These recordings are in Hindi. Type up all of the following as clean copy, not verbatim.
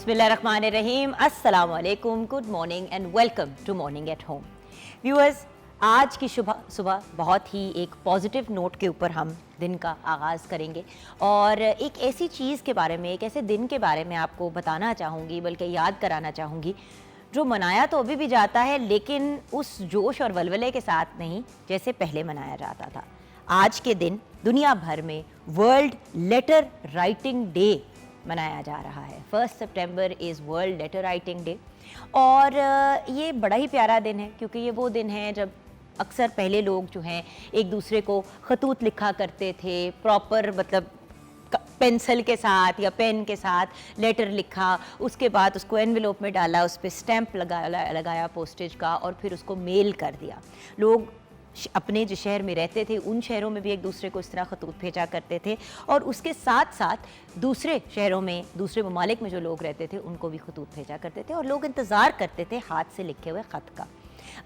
बिस्मिल्लाहिर्रहमानिर्रहीम, अस्सलाम वालेकुम, good morning and welcome to Morning at Home. Viewers, आज की सुबह बहुत ही एक पॉजिटिव नोट के ऊपर हम दिन का आगाज़ करेंगे और एक ऐसी चीज़ के बारे में, एक ऐसे दिन के बारे में आपको बताना चाहूँगी, बल्कि याद कराना चाहूँगी, जो मनाया तो अभी भी जाता है लेकिन उस जोश और वलवले के साथ नहीं जैसे पहले मनाया जाता था। आज के दिन दुनिया भर में वर्ल्ड लेटर राइटिंग डे मनाया जा रहा है। 1 September is world letter writing day और ये बड़ा ही प्यारा दिन है क्योंकि ये वो दिन है जब अक्सर पहले लोग जो हैं एक दूसरे को खतूत लिखा करते थे, प्रॉपर मतलब पेंसिल के साथ या पेन के साथ लेटर लिखा, उसके बाद उसको एनवेलोप में डाला, उस पर स्टैंप लगाया पोस्टेज का और फिर उसको मेल कर दिया। लोग अपने जिस शहर में रहते थे उन शहरों में भी एक दूसरे को इस तरह खतूत भेजा करते थे और उसके साथ साथ दूसरे शहरों में, दूसरे ममालिक में जो लोग रहते थे उनको भी खतूत भेजा करते थे और लोग इंतज़ार करते थे हाथ से लिखे हुए ख़त का।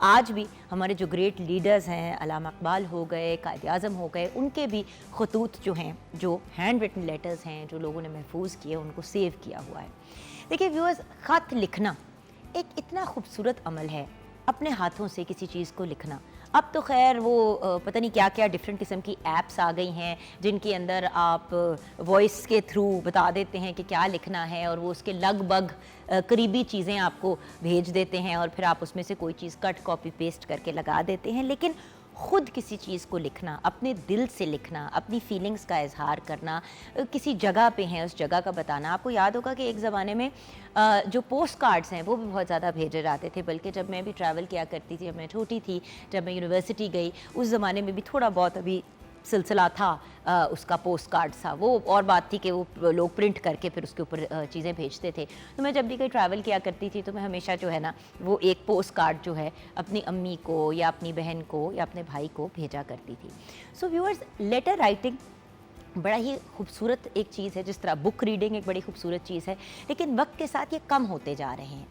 आज भी हमारे जो ग्रेट लीडर्स हैं, अल्लामा इकबाल हो गए, कायद आज़म हो गए, उनके भी खतूत जो हैं, जो हैंड रिटन लेटर्स हैं, जो लोगों ने महफूज किए, उनको सेव किया हुआ है। देखिए व्यूअर्स, ख़त लिखना एक इतना खूबसूरत अमल है, अपने हाथों से किसी चीज़ को लिखना। अब तो खैर वो पता नहीं क्या क्या डिफरेंट किस्म की ऐप्स आ गई हैं जिनके अंदर आप वॉइस के थ्रू बता देते हैं कि क्या लिखना है और वो उसके लगभग करीबी चीज़ें आपको भेज देते हैं और फिर आप उसमें से कोई चीज़ कट कॉपी पेस्ट करके लगा देते हैं। लेकिन ख़ुद किसी चीज़ को लिखना, अपने दिल से लिखना, अपनी फीलिंग्स का इजहार करना, किसी जगह पे हैं उस जगह का बताना। आपको याद होगा कि एक ज़माने में जो पोस्ट कार्ड्स हैं वो भी बहुत ज़्यादा भेजे जाते थे, बल्कि जब मैं भी ट्रैवल किया करती थी, जब मैं छोटी थी, जब मैं यूनिवर्सिटी गई, उस ज़माने में भी थोड़ा बहुत अभी सिलसिला था उसका पोस्ट कार्ड था। वो और बात थी कि वो लोग प्रिंट करके फिर उसके ऊपर चीज़ें भेजते थे। तो मैं जब भी कहीं ट्रैवल किया करती थी तो मैं हमेशा जो है ना वो एक पोस्ट कार्ड जो है अपनी अम्मी को या अपनी बहन को या अपने भाई को भेजा करती थी। सो व्यूअर्स, लेटर राइटिंग बड़ा ही खूबसूरत एक चीज़ है, जिस तरह बुक रीडिंग एक बड़ी खूबसूरत चीज़ है, लेकिन वक्त के साथ ये कम होते जा रहे हैं।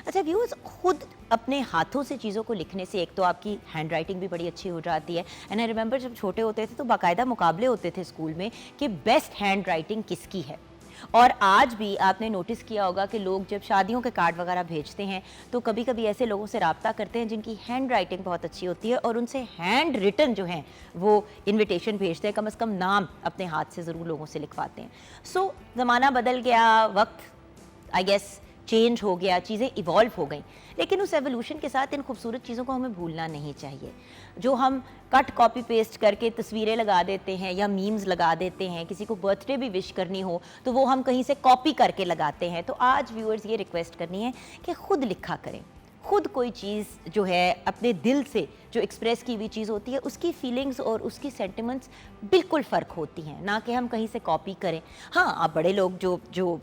अच्छा व्यूअर्स, खुद अपने हाथों से चीज़ों को लिखने से एक तो आपकी हैंड राइटिंग भी बड़ी अच्छी हो जाती है। एंड आई रिमेंबर जब छोटे होते थे तो बाकायदा मुकाबले होते थे स्कूल में कि बेस्ट हैंड राइटिंग किसकी है। और आज भी आपने नोटिस किया होगा कि लोग जब शादियों के कार्ड वगैरह भेजते हैं तो कभी कभी ऐसे लोगों से रब्ता करते हैं जिनकी हैंड राइटिंग बहुत अच्छी होती है और उनसे हैंड रिटन जो हैं वो इनविटेशन भेजते हैं, कम से कम नाम अपने हाथ से ज़रूर लोगों से लिखवाते हैं। सो ज़माना बदल गया, वक्त आई गेस चेंज हो गया, चीज़ें इवॉल्व हो गई, लेकिन उस एवोल्यूशन के साथ इन खूबसूरत चीज़ों को हमें भूलना नहीं चाहिए। जो हम कट कॉपी पेस्ट करके तस्वीरें लगा देते हैं या मीम्स लगा देते हैं, किसी को बर्थडे भी विश करनी हो तो वो हम कहीं से कॉपी करके लगाते हैं। तो आज व्यूअर्स ये रिक्वेस्ट करनी है कि खुद लिखा करें, खुद कोई चीज़ जो है अपने दिल से जो एक्सप्रेस की हुई चीज़ होती है उसकी फीलिंग्स और उसकी सेंटिमेंट्स बिल्कुल फ़र्क होती हैं, ना कि हम कहीं से कॉपी करें। हाँ, आप बड़े लोग जो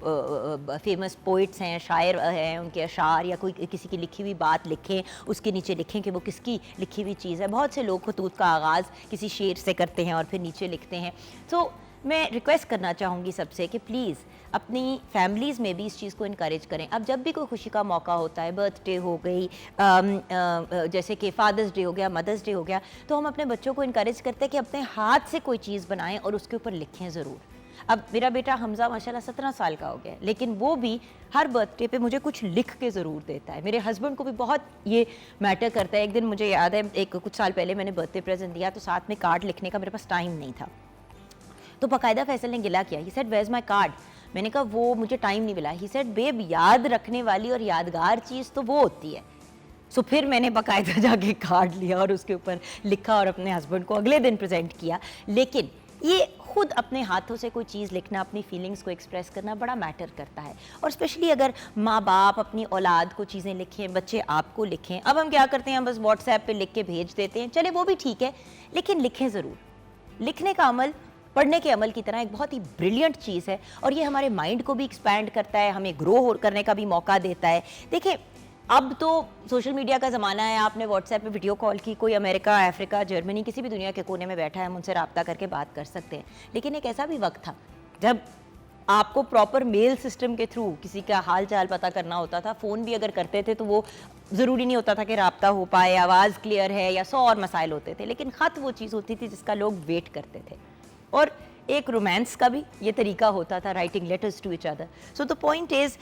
फेमस पोइट्स हैं, शायर हैं, उनके अशार या कोई किसी की लिखी हुई बात लिखें, उसके नीचे लिखें कि वो किसकी लिखी हुई चीज़ है। बहुत से लोग खतूत का आगाज़ किसी शेर से करते हैं और फिर नीचे लिखते हैं। तो मैं रिक्वेस्ट करना चाहूँगी सबसे कि प्लीज़ अपनी फैमिलीज़ में भी इस चीज़ को इनकरेज करें। अब जब भी कोई खुशी का मौका होता है, बर्थडे हो गई, जैसे कि फादर्स डे हो गया, मदर्स डे हो गया, तो हम अपने बच्चों को इनकरेज करते हैं कि अपने हाथ से कोई चीज़ बनाएं और उसके ऊपर लिखें ज़रूर। अब मेरा बेटा हमज़ा माशाल्लाह 17 साल का हो गया, लेकिन वो भी हर बर्थडे पे मुझे कुछ लिख के ज़रूर देता है। मेरे हस्बैंड को भी बहुत ये मैटर करता है। एक दिन मुझे याद है, कुछ साल पहले मैंने बर्थडे प्रेजेंट दिया तो साथ में कार्ड लिखने का मेरे पास टाइम नहीं था, तो बाकायदा फैसल ने गिला किया। He said where is my card. मैंने कहा वो मुझे टाइम नहीं मिला। ही सेड बेब, याद रखने वाली और यादगार चीज़ तो वो होती है। सो फिर मैंने बाकायदा जाके कार्ड लिया और उसके ऊपर लिखा और अपने हस्बैंड को अगले दिन प्रेजेंट किया। लेकिन ये खुद अपने हाथों से कोई चीज़ लिखना, अपनी फीलिंग्स को एक्सप्रेस करना बड़ा मैटर करता है। और स्पेशली अगर माँ बाप अपनी औलाद को चीज़ें लिखें, बच्चे आपको लिखें। अब हम क्या करते हैं, हम बस व्हाट्सएप पे लिख के भेज देते हैं, चले वो भी ठीक है, लेकिन लिखें ज़रूर। लिखने का अमल पढ़ने के अमल की तरह एक बहुत ही ब्रिलियंट चीज़ है और ये हमारे माइंड को भी एक्सपैंड करता है, हमें ग्रो करने का भी मौका देता है। देखिए अब तो सोशल मीडिया का ज़माना है, आपने व्हाट्सएप पे वीडियो कॉल की, कोई अमेरिका, अफ्रीका, जर्मनी, किसी भी दुनिया के कोने में बैठा है, हम उनसे रब्ता करके बात कर सकते हैं। लेकिन एक ऐसा भी वक्त था जब आपको प्रॉपर मेल सिस्टम के थ्रू किसी का हाल चाल पता करना होता था। फ़ोन भी अगर करते थे तो वो ज़रूरी नहीं होता था कि रब्ता हो पाए, आवाज़ क्लियर है, या 100 और मसाइल होते थे। लेकिन ख़त वो चीज़ होती थी जिसका लोग वेट करते थे। और एक रोमांस का भी ये तरीका होता था, writing letters to each other. So the point is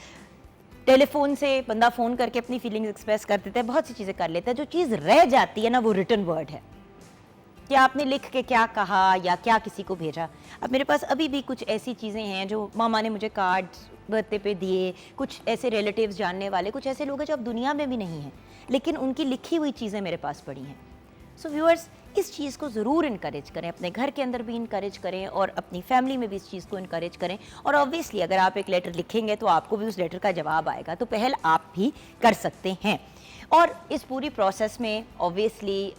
telephone से बंदा फ़ोन करके अपनी फीलिंग्स एक्सप्रेस कर देता है, बहुत सी चीज़ें कर लेता है। जो चीज़ रह जाती है ना, वो रिटन वर्ड है कि आपने लिख के क्या कहा या क्या किसी को भेजा। अब मेरे पास अभी भी कुछ ऐसी चीज़ें हैं जो मामा ने मुझे कार्ड्स बर्थडे पे दिए, कुछ ऐसे रिलेटिव्स जानने वाले, कुछ ऐसे लोग हैं जो अब दुनिया में भी नहीं हैं, लेकिन उनकी लिखी हुई चीज़ें मेरे पास पड़ी हैं। सो व्यूअर्स, इस चीज़ को ज़रूर इनकरेज करें, अपने घर के अंदर भी इनकरेज करें और अपनी फैमिली में भी इस चीज़ को इनकरेज करें। और ऑब्वियसली अगर आप एक लेटर लिखेंगे तो आपको भी उस लेटर का जवाब आएगा, तो पहल आप भी कर सकते हैं। और इस पूरी प्रोसेस में ऑब्वियसली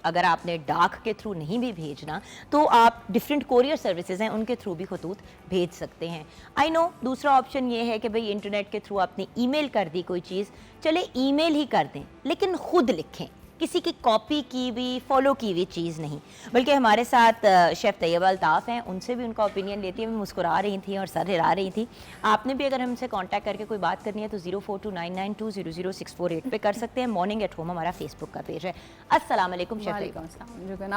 अगर आपने डाक के थ्रू नहीं भी भेजना तो आप डिफरेंट कोरियर सर्विसेज हैं उनके थ्रू भी खतूत भेज सकते हैं। आई नो दूसरा ऑप्शन ये है कि भाई इंटरनेट के थ्रू आपने ईमेल कर दी कोई चीज़, चले ईमेल ही कर दें, लेकिन खुद लिखें, किसी की कॉपी की हुई फॉलो की हुई चीज़ नहीं। बल्कि हमारे साथ शेफ़ तैयबा अल्ताफ़ हैं, उनसे भी उनका ओपिनियन लेती हुई मुस्कुरा रही थी और सर हिला रही थी। आपने भी अगर हमसे कांटेक्ट करके कोई बात करनी है तो 042992000648 पे कर सकते हैं। मॉर्निंग एट होम हमारा फेसबुक का पेज है। अस्सलाम वालेकुम शेफ़ तैयबा।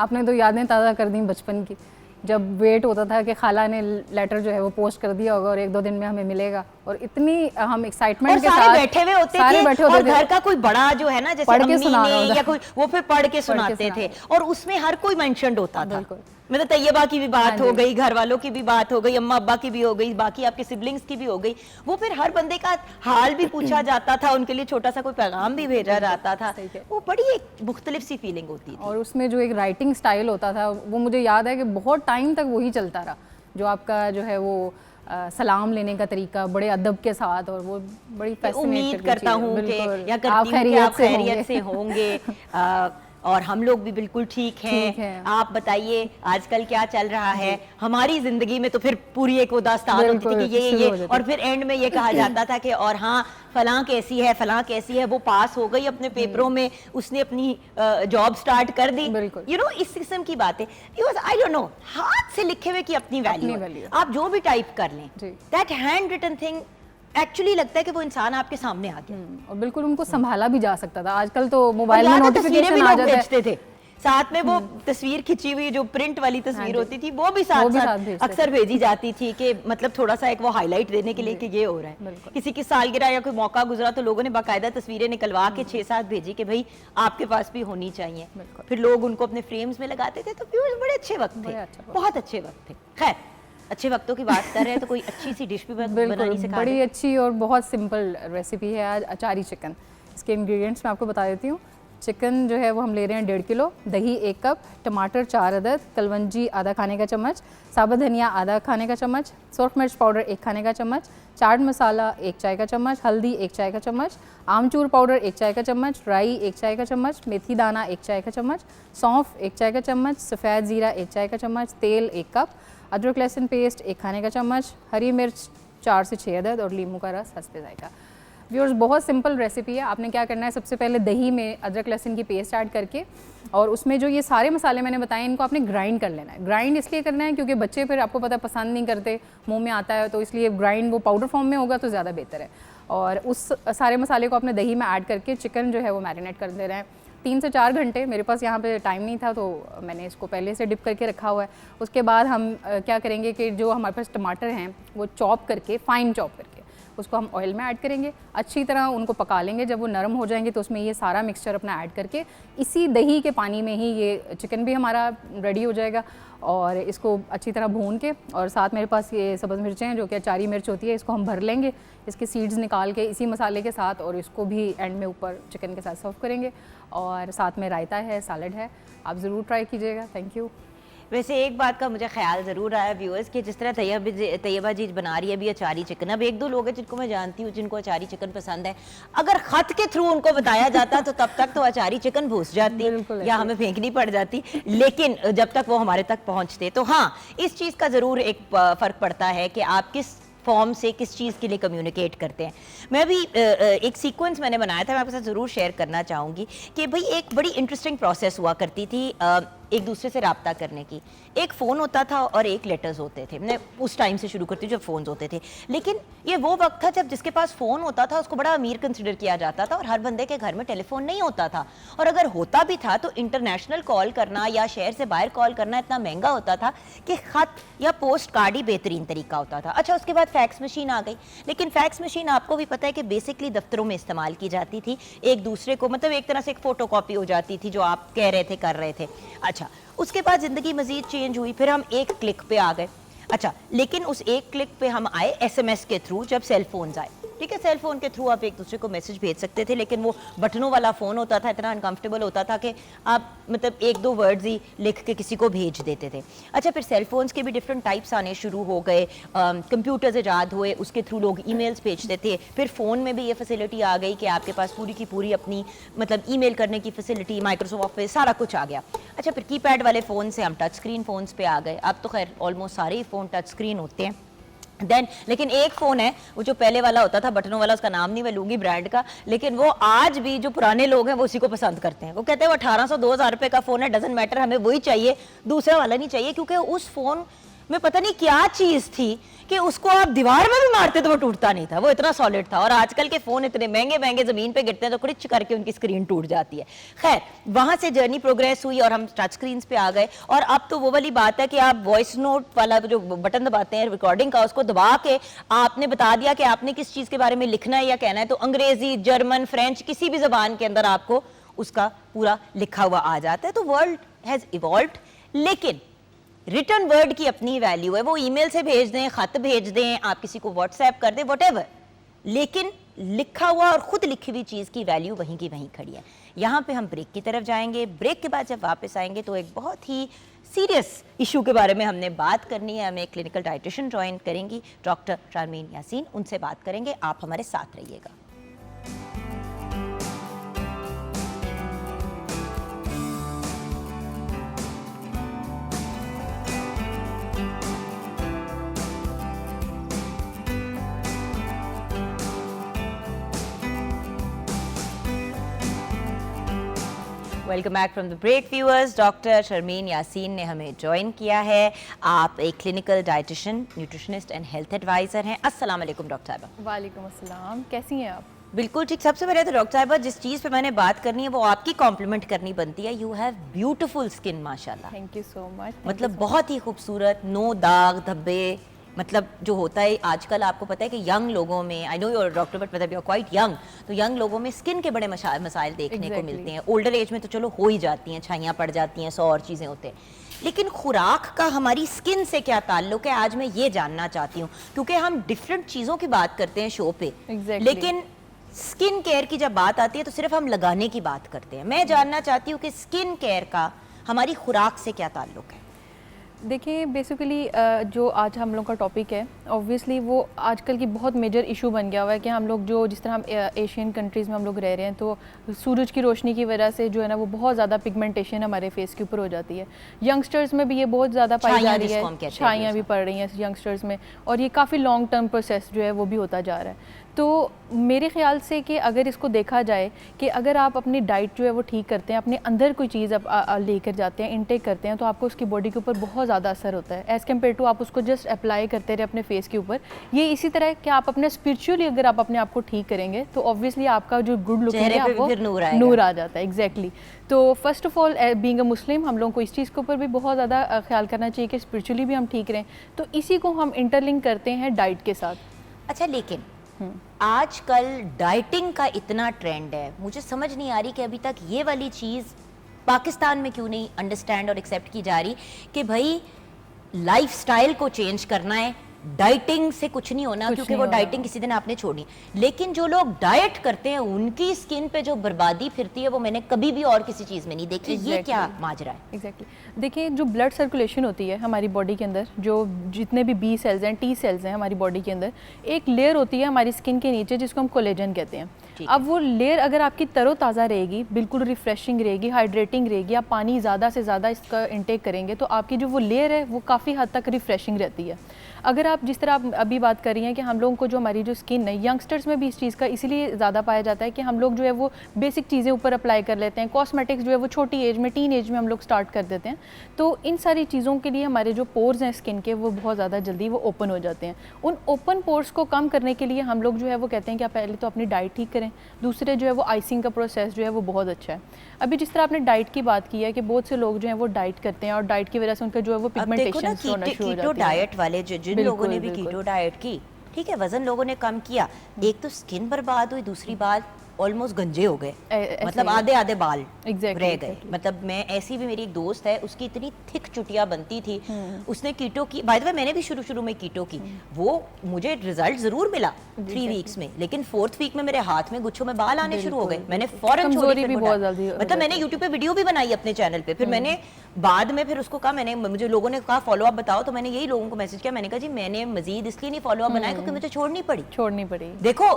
आपने तो यादें ताज़ा कर दी बचपन की, जब वेट होता था कि खाला ने लेटर जो है वो पोस्ट कर दिया होगा और 1-2 दिन में हमें मिलेगा, और इतनी हम एक्साइटमेंट के साथ बैठे हुए होते थे और घर का कोई बड़ा जो है ना, जैसे अम्मी ने या कोई, वो फिर पढ़ के सुनाते थे और उसमें हर कोई मेंशन्ड होता था। मतलब तैयबा की भी बात हो गई, घर वालों की भी बात हो गई, अम्मा अब्बा की भी हो गई, बाकी आपके सिबलिंग्स की भी हो गई। वो फिर हर बंदे का हाल भी पूछा जाता था, उनके लिए छोटा सा कोई पैगाम भी भेजा जाता था। वो बड़ी एक मुख्तलिफ सी फीलिंग होती थी। और उसमें जो एक राइटिंग स्टाइल होता था वो मुझे याद है कि बहुत टाइम तक वही चलता रहा, जो आपका जो है वो सलाम लेने का तरीका बड़े अदब के साथ, और वो बड़ी उम्मीद करता हूँ कि या करती हूँ कि आप खैरियत से होंगे और हम लोग भी बिल्कुल ठीक हैं। आप बताइए आजकल क्या चल रहा है हमारी जिंदगी में। तो फिर पूरी एक वो दास्तान होती थी कि ये और फिर एंड में ये कहा जाता था कि और हाँ फलां कैसी है, फलां कैसी है, वो पास हो गई अपने पेपरों में, उसने अपनी जॉब स्टार्ट कर दी। यू नो इस किस्म की बातें। आई डोंट नो, हाथ से लिखे हुए की अपनी वैल्यू, आप जो भी टाइप कर लें, that hand written thing actually लगता है कि वो इंसान आपके सामने आ गया और बिल्कुल उनको संभाला भी जा सकता था। आजकल तो मोबाइल में नोटिफिकेशन आ जाते थे, साथ में वो तस्वीर खिंची हुई जो प्रिंट वाली तस्वीर होती थी वो भी साथ अक्सर भेजी जाती थी कि मतलब थोड़ा सा एक वो हाईलाइट देने के लिए कि ये हो रहा है। किसी की सालगिरह या कोई मौका गुजरा तो लोगों ने बाकायदा तस्वीरें निकलवा के 6-7 भेजी कि भाई आपके पास भी होनी चाहिए। फिर लोग उनको अपने फ्रेम्स में लगाते थे। तो बड़े अच्छे वक्त थे, बहुत अच्छे वक्त थे। खैर अच्छे वक्तों की बात कर रहे हैं तो कोई अच्छी सी डिश भी बनानी सिखा। बड़ी अच्छी और बहुत सिंपल रेसिपी है आज अचारी चिकन। इसके इंग्रेडिएंट्स मैं आपको बता देती हूँ। चिकन जो है वो हम ले रहे हैं 1.5 किलो, दही 1 कप, टमाटर 4 अदद, कलवंजी आधा खाने का चम्मच, साबुत धनिया आधा खाने का चम्मच, सुरख मिर्च पाउडर 1 खाने का चम्मच, चाट मसाला 1 चाय का चम्मच, हल्दी 1 चाय का चम्मच, आमचूर पाउडर 1 चाय का चम्मच, राई 1 चाय का चम्मच, मेथी दाना 1 चाय का चम्मच, सौंफ 1 चाय का चम्मच, सफ़ेद ज़ीरा 1 चाय का चम्मच, तेल 1 कप, अदरक लहसुन पेस्ट 1 खाने का चम्मच, हरी मिर्च 4 से 6 अदद और नींबू का रस हस्बे जायका। व्यूअर्स बहुत सिंपल रेसिपी है। आपने क्या करना है, सबसे पहले दही में अदरक लहसुन की पेस्ट ऐड करके और उसमें जो ये सारे मसाले मैंने बताए इनको आपने ग्राइंड कर लेना है। ग्राइंड इसलिए करना है क्योंकि बच्चे फिर आपको पता पसंद नहीं करते, मुंह में आता है, तो इसलिए ग्राइंड वो पाउडर फॉर्म में होगा तो ज़्यादा बेहतर है। और उस सारे मसाले को आपने दही में ऐड करके चिकन जो है वो मैरिनेट कर दे रहे हैं 3 से 4 घंटे। मेरे पास यहाँ पे टाइम नहीं था तो मैंने इसको पहले से डिप करके रखा हुआ है। उसके बाद हम क्या करेंगे कि जो हमारे पास टमाटर हैं वो चॉप करके, फाइन चॉप करके उसको हम ऑयल में ऐड करेंगे, अच्छी तरह उनको पका लेंगे। जब वो नरम हो जाएंगे तो उसमें ये सारा मिक्सचर अपना ऐड करके इसी दही के पानी में ही ये चिकन भी हमारा रेडी हो जाएगा। और इसको अच्छी तरह भून के, और साथ मेरे पास ये सब्ज़ मिर्चें हैं जो कि अचारी मिर्च होती है, इसको हम भर लेंगे इसके सीड्स निकाल के इसी मसाले के साथ, और इसको भी एंड में ऊपर चिकन के साथ सर्व करेंगे। और साथ में रायता है, सैलड है, आप ज़रूर ट्राई कीजिएगा। Thank you. वैसे एक बात का मुझे ख्याल ज़रूर आया व्यूअर्स कि जिस तरह तैयबा जी बना रही है अभी अचारी चिकन, अब 1-2 लोग हैं जिनको मैं जानती हूँ जिनको अचारी चिकन पसंद है, अगर ख़त के थ्रू उनको बताया जाता तो तब तक तो अचारी चिकन भूस जाती या हमें फेंकनी पड़ जाती, लेकिन जब तक वो हमारे तक पहुँचते। तो हाँ, इस चीज़ का ज़रूर एक फ़र्क पड़ता है कि आप किस फॉर्म से किस चीज़ के लिए कम्युनिकेट करते हैं। मैं भी एक सीक्वेंस मैंने बनाया था, मैं आपके साथ ज़रूर शेयर करना चाहूँगी कि भाई एक बड़ी इंटरेस्टिंग प्रोसेस हुआ करती थी। एक दूसरे से रब्ता करने की। एक फ़ोन होता था और एक लेटर्स होते थे। मैं उस टाइम से शुरू करती हूँ जब फ़ोन्स होते थे, लेकिन ये वो वक्त था जब जिसके पास फ़ोन होता था उसको बड़ा अमीर कंसिडर किया जाता था और हर बंदे के घर में टेलीफोन नहीं होता था, और अगर होता भी था तो इंटरनेशनल कॉल करना या शहर से बाहर कॉल करना इतना महंगा होता था कि ख़त या पोस्ट कार्ड ही बेहतरीन तरीका होता था। अच्छा, उसके बाद फैक्स मशीन आ गई, लेकिन फैक्स मशीन आपको भी पता है कि बेसिकली दफ्तरों में इस्तेमाल की जाती थी। एक दूसरे को मतलब एक तरह से एक फ़ोटो कॉपी हो जाती थी जो आप कह रहे थे कर रहे थे। अच्छा, उसके बाद ज़िंदगी मज़ीद चेंज हुई, फिर हम एक क्लिक पे आ गए। अच्छा, लेकिन उस एक क्लिक पे हम आए एसएमएस के थ्रू जब सेल फोन्स आए। ठीक है, सेल फोन के थ्रू आप एक दूसरे को मैसेज भेज सकते थे, लेकिन वो बटनों वाला फ़ोन होता था, इतना अनकंफर्टेबल होता था कि आप मतलब एक दो वर्ड्स ही लिख के किसी को भेज देते थे। अच्छा, फिर सेल फोन्स के भी डिफरेंट टाइप्स आने शुरू हो गए, कंप्यूटर्स ईजाद हुए, उसके थ्रू लोग ईमेल्स भेजते थे। फिर फ़ोन में भी ये फैसिलिटी आ गई कि आपके पास पूरी की पूरी अपनी मतलब ईमेल करने की फैसिलिटी, माइक्रोसॉफ्ट ऑफिस, सारा कुछ आ गया। अच्छा, फिर कीपैड वाले फ़ोन से हम टच स्क्रीन फ़ोन्स पे आ गए। अब तो खैर ऑलमोस्ट सारे ही फ़ोन टच स्क्रीन होते हैं। देन लेकिन एक फ़ोन है वो जो पहले वाला होता था बटनों वाला, उसका नाम नहीं मैं लूँगी ब्रांड का, लेकिन वो आज भी जो पुराने लोग हैं वो उसी को पसंद करते हैं। वो कहते हैं वो 1800-2000 रुपये का फ़ोन है, डजंट मैटर, हमें वही चाहिए, दूसरा वाला नहीं चाहिए, क्योंकि उस फ़ोन में पता नहीं क्या चीज़ थी कि उसको आप दीवार में भी मारते तो वो टूटता नहीं था, वो इतना सॉलिड था। और आजकल के फ़ोन इतने महंगे महंगे ज़मीन पे गिरते हैं तो क्रिच करके उनकी स्क्रीन टूट जाती है। खैर, वहाँ से जर्नी प्रोग्रेस हुई और हम टच स्क्रीन पे आ गए, और अब तो वो वाली बात है कि आप वॉइस नोट वाला जो बटन दबाते हैं रिकॉर्डिंग का, उसको दबा के आपने बता दिया कि आपने किस चीज़ के बारे में लिखना है या कहना है, तो अंग्रेज़ी, जर्मन, फ्रेंच, किसी भी ज़बान के अंदर आपको उसका पूरा लिखा हुआ आ जाता है। तो वर्ल्ड हैज़ इवॉल्व्ड, लेकिन रिटर्न वर्ड की अपनी वैल्यू है। वो ईमेल से भेज दें, खत भेज दें, आप किसी को व्हाट्सएप कर दें, व्हाटएवर, लेकिन लिखा हुआ और खुद लिखी हुई चीज़ की वैल्यू वहीं की वहीं खड़ी है। यहाँ पे हम ब्रेक की तरफ जाएंगे। ब्रेक के बाद जब वापस आएंगे तो एक बहुत ही सीरियस इशू के बारे में हमने बात करनी है। हमें क्लिनिकल डाइटिशियन ज्वाइन करेंगी, डॉक्टर शर्मीन यासीन, उनसे बात करेंगे। आप हमारे साथ रहिएगा। Welcome back from the break viewers. Doctor Sharmeen Yaseen ने हमें ज्वाइन किया है। आप एक clinical dietitian, nutritionist and health advisor हैं। अस्सलाम वालेकुम डॉक्टर साहिबा। वालेकुम अस्सलाम, कैसी हैं आप? बिल्कुल ठीक। सबसे पहले तो डॉक्टर साहिबा जिस चीज़ पे मैंने बात करनी है वो आपकी कॉम्प्लीमेंट करनी बनती है। यू हैव ब्यूटीफुल स्किन माशाल्लाह। Thank you so much. मतलब बहुत ही खूबसूरत, नो दाग धब्बे, मतलब जो होता है आजकल आपको पता है कि यंग लोगों में, आई नो योर डॉक्टर बट मतलब यू आर क्वाइट यंग, तो यंग लोगों में स्किन के बड़े मसाइल देखने को मिलते हैं। ओल्डर एज में तो चलो हो ही जाती हैं, छाइयाँ पड़ जाती हैं, 100 और चीज़ें होते हैं, लेकिन खुराक का हमारी स्किन से क्या ताल्लुक है, आज मैं ये जानना चाहती हूँ। क्योंकि हम डिफरेंट चीज़ों की बात करते हैं शो पे, लेकिन स्किन केयर की जब बात आती है तो सिर्फ हम लगाने की बात करते हैं। मैं जानना चाहती हूँ कि स्किन केयर का हमारी खुराक से क्या ताल्लुक है। देखिए, बेसिकली जो आज हम लोग का टॉपिक है, ऑब्वियसली वो आजकल की बहुत मेजर इशू बन गया हुआ है कि हम लोग जो जिस तरह हम एशियन कंट्रीज़ में हम लोग रह रहे हैं, तो सूरज की रोशनी की वजह से जो है ना वो बहुत ज़्यादा पिगमेंटेशन हमारे फेस के ऊपर हो जाती है। यंगस्टर्स में भी ये बहुत ज़्यादा पाई जा रही है, छाइयाँ भी पड़ रही हैं यंगस्टर्स में, और ये काफ़ी लॉन्ग टर्म प्रोसेस जो है वो भी होता जा रहा है। तो मेरे ख्याल से कि अगर इसको देखा जाए कि अगर आप अपनी डाइट जो है वो ठीक करते हैं, अपने अंदर कोई चीज़ आप लेकर जाते हैं, इनटेक करते हैं, तो आपको उसकी बॉडी के ऊपर बहुत ज़्यादा असर होता है एज़ कम्पेयर टू आप उसको जस्ट अप्लाई करते रहे अपने फेस के ऊपर। ये इसी तरह कि आप अपने स्पिरिचुअली अगर आप अपने आप को ठीक करेंगे तो ऑब्वियसली आपका जो गुड लुक है आपको नूर आ जाता है। एग्जैक्टली। तो first of all being a Muslim हम लोगों को इस चीज़ के ऊपर भी बहुत ज़्यादा ख्याल करना चाहिए कि स्पिरिचुअली भी हम ठीक रहें, तो इसी को हम इंटरलिंक करते हैं डाइट के साथ। अच्छा, लेकिन आजकल डाइटिंग का इतना ट्रेंड है, मुझे समझ नहीं आ रही कि अभी तक ये वाली चीज़ पाकिस्तान में क्यों नहीं अंडरस्टैंड और एक्सेप्ट की जा रही कि भाई लाइफस्टाइल को चेंज करना है, डाइटिंग से कुछ नहीं होना, क्योंकि वो डाइटिंग किसी दिन आपने छोड़नी। लेकिन जो लोग डाइट करते हैं उनकी स्किन पे जो बर्बादी फिरती है वो मैंने कभी भी और किसी चीज़ में नहीं देखी। ये क्या माजरा है? एग्जैक्टली। देखिए, जो ब्लड सर्कुलेशन होती है हमारी बॉडी के अंदर, जो जितने भी बी सेल्स हैं, टी सेल्स हैं हमारी बॉडी के अंदर, एक लेयर होती है हमारी स्किन के नीचे जिसको हम कोलेजन कहते हैं। अब वो लेयर अगर आपकी तरोताज़ा रहेगी, बिल्कुल रिफ्रेशिंग रहेगी, हाइड्रेटिंग रहेगी, आप पानी ज़्यादा से ज़्यादा इसका इंटेक करेंगे तो आपकी जो वो लेयर है वो काफ़ी हद तक रिफ्रेशिंग रहती है। अगर आप जिस तरह आप अभी बात कर रही हैं कि हम लोगों को जो हमारी जो स्किन है, यंगस्टर्स में भी इस चीज़ का इसीलिए ज़्यादा पाया जाता है कि हम लोग जो है वो बेसिक चीज़ें ऊपर अप्लाई कर लेते हैं, कॉस्मेटिक्स जो है वो छोटी एज में, टीन एज में हम लोग स्टार्ट कर देते हैं। तो इन सारी चीज़ों के लिए हमारे जो पोर्स हैं स्किन के, वो बहुत ज़्यादा जल्दी वो ओपन हो जाते हैं। उन ओपन पोर्स को कम करने के लिए हम लोग जो है वो कहते हैं कि आप पहले तो अपनी डाइट ठीक करें, दूसरे जो है वो आइसिंग का प्रोसेस जो है वो बहुत अच्छा है। अभी जिस तरह आपने डाइट की बात की है कि बहुत से लोग जो हैं वो डाइट करते हैं और डाइट की वजह से उनका जो है वो पिगमेंटेशन होना शुरू हो जाती है। कीटो डाइट वाले जिन लोगों ने भी बिल्कुल। कीटो डाइट की, ठीक है, वजन लोगों ने कम किया, एक तो स्किन बर्बाद हुई, दूसरी बात ऑलमोस्ट गंजे हो गए, मतलब आधे आधे बाल रह गए। मतलब मैं ऐसी भी, मेरी एक दोस्त है, उसकी इतनी थिक चुटिया बनती थी, उसने कीटो की, बाय द वे मैंने भी शुरू में कीटो की, वो मुझे रिजल्ट जरूर मिला 3 वीक्स में, लेकिन 4th वीक में मेरे हाथ में गुच्छों में बाल आने शुरू हो गए, मैंने फौरन छोड़ी। मतलब मैंने यूट्यूब पे वीडियो भी बनाई अपने चैनल पे, फिर मैंने बाद में फिर उसको कहा, मैंने, मुझे लोगों ने कहा फॉलो अप बताओ, तो मैंने यही लोगों को मैसेज किया, मैंने कहा जी मैंने मजीद इसलिए नहीं फॉलो अप बनाया क्योंकि मुझे छोड़नी पड़ी। देखो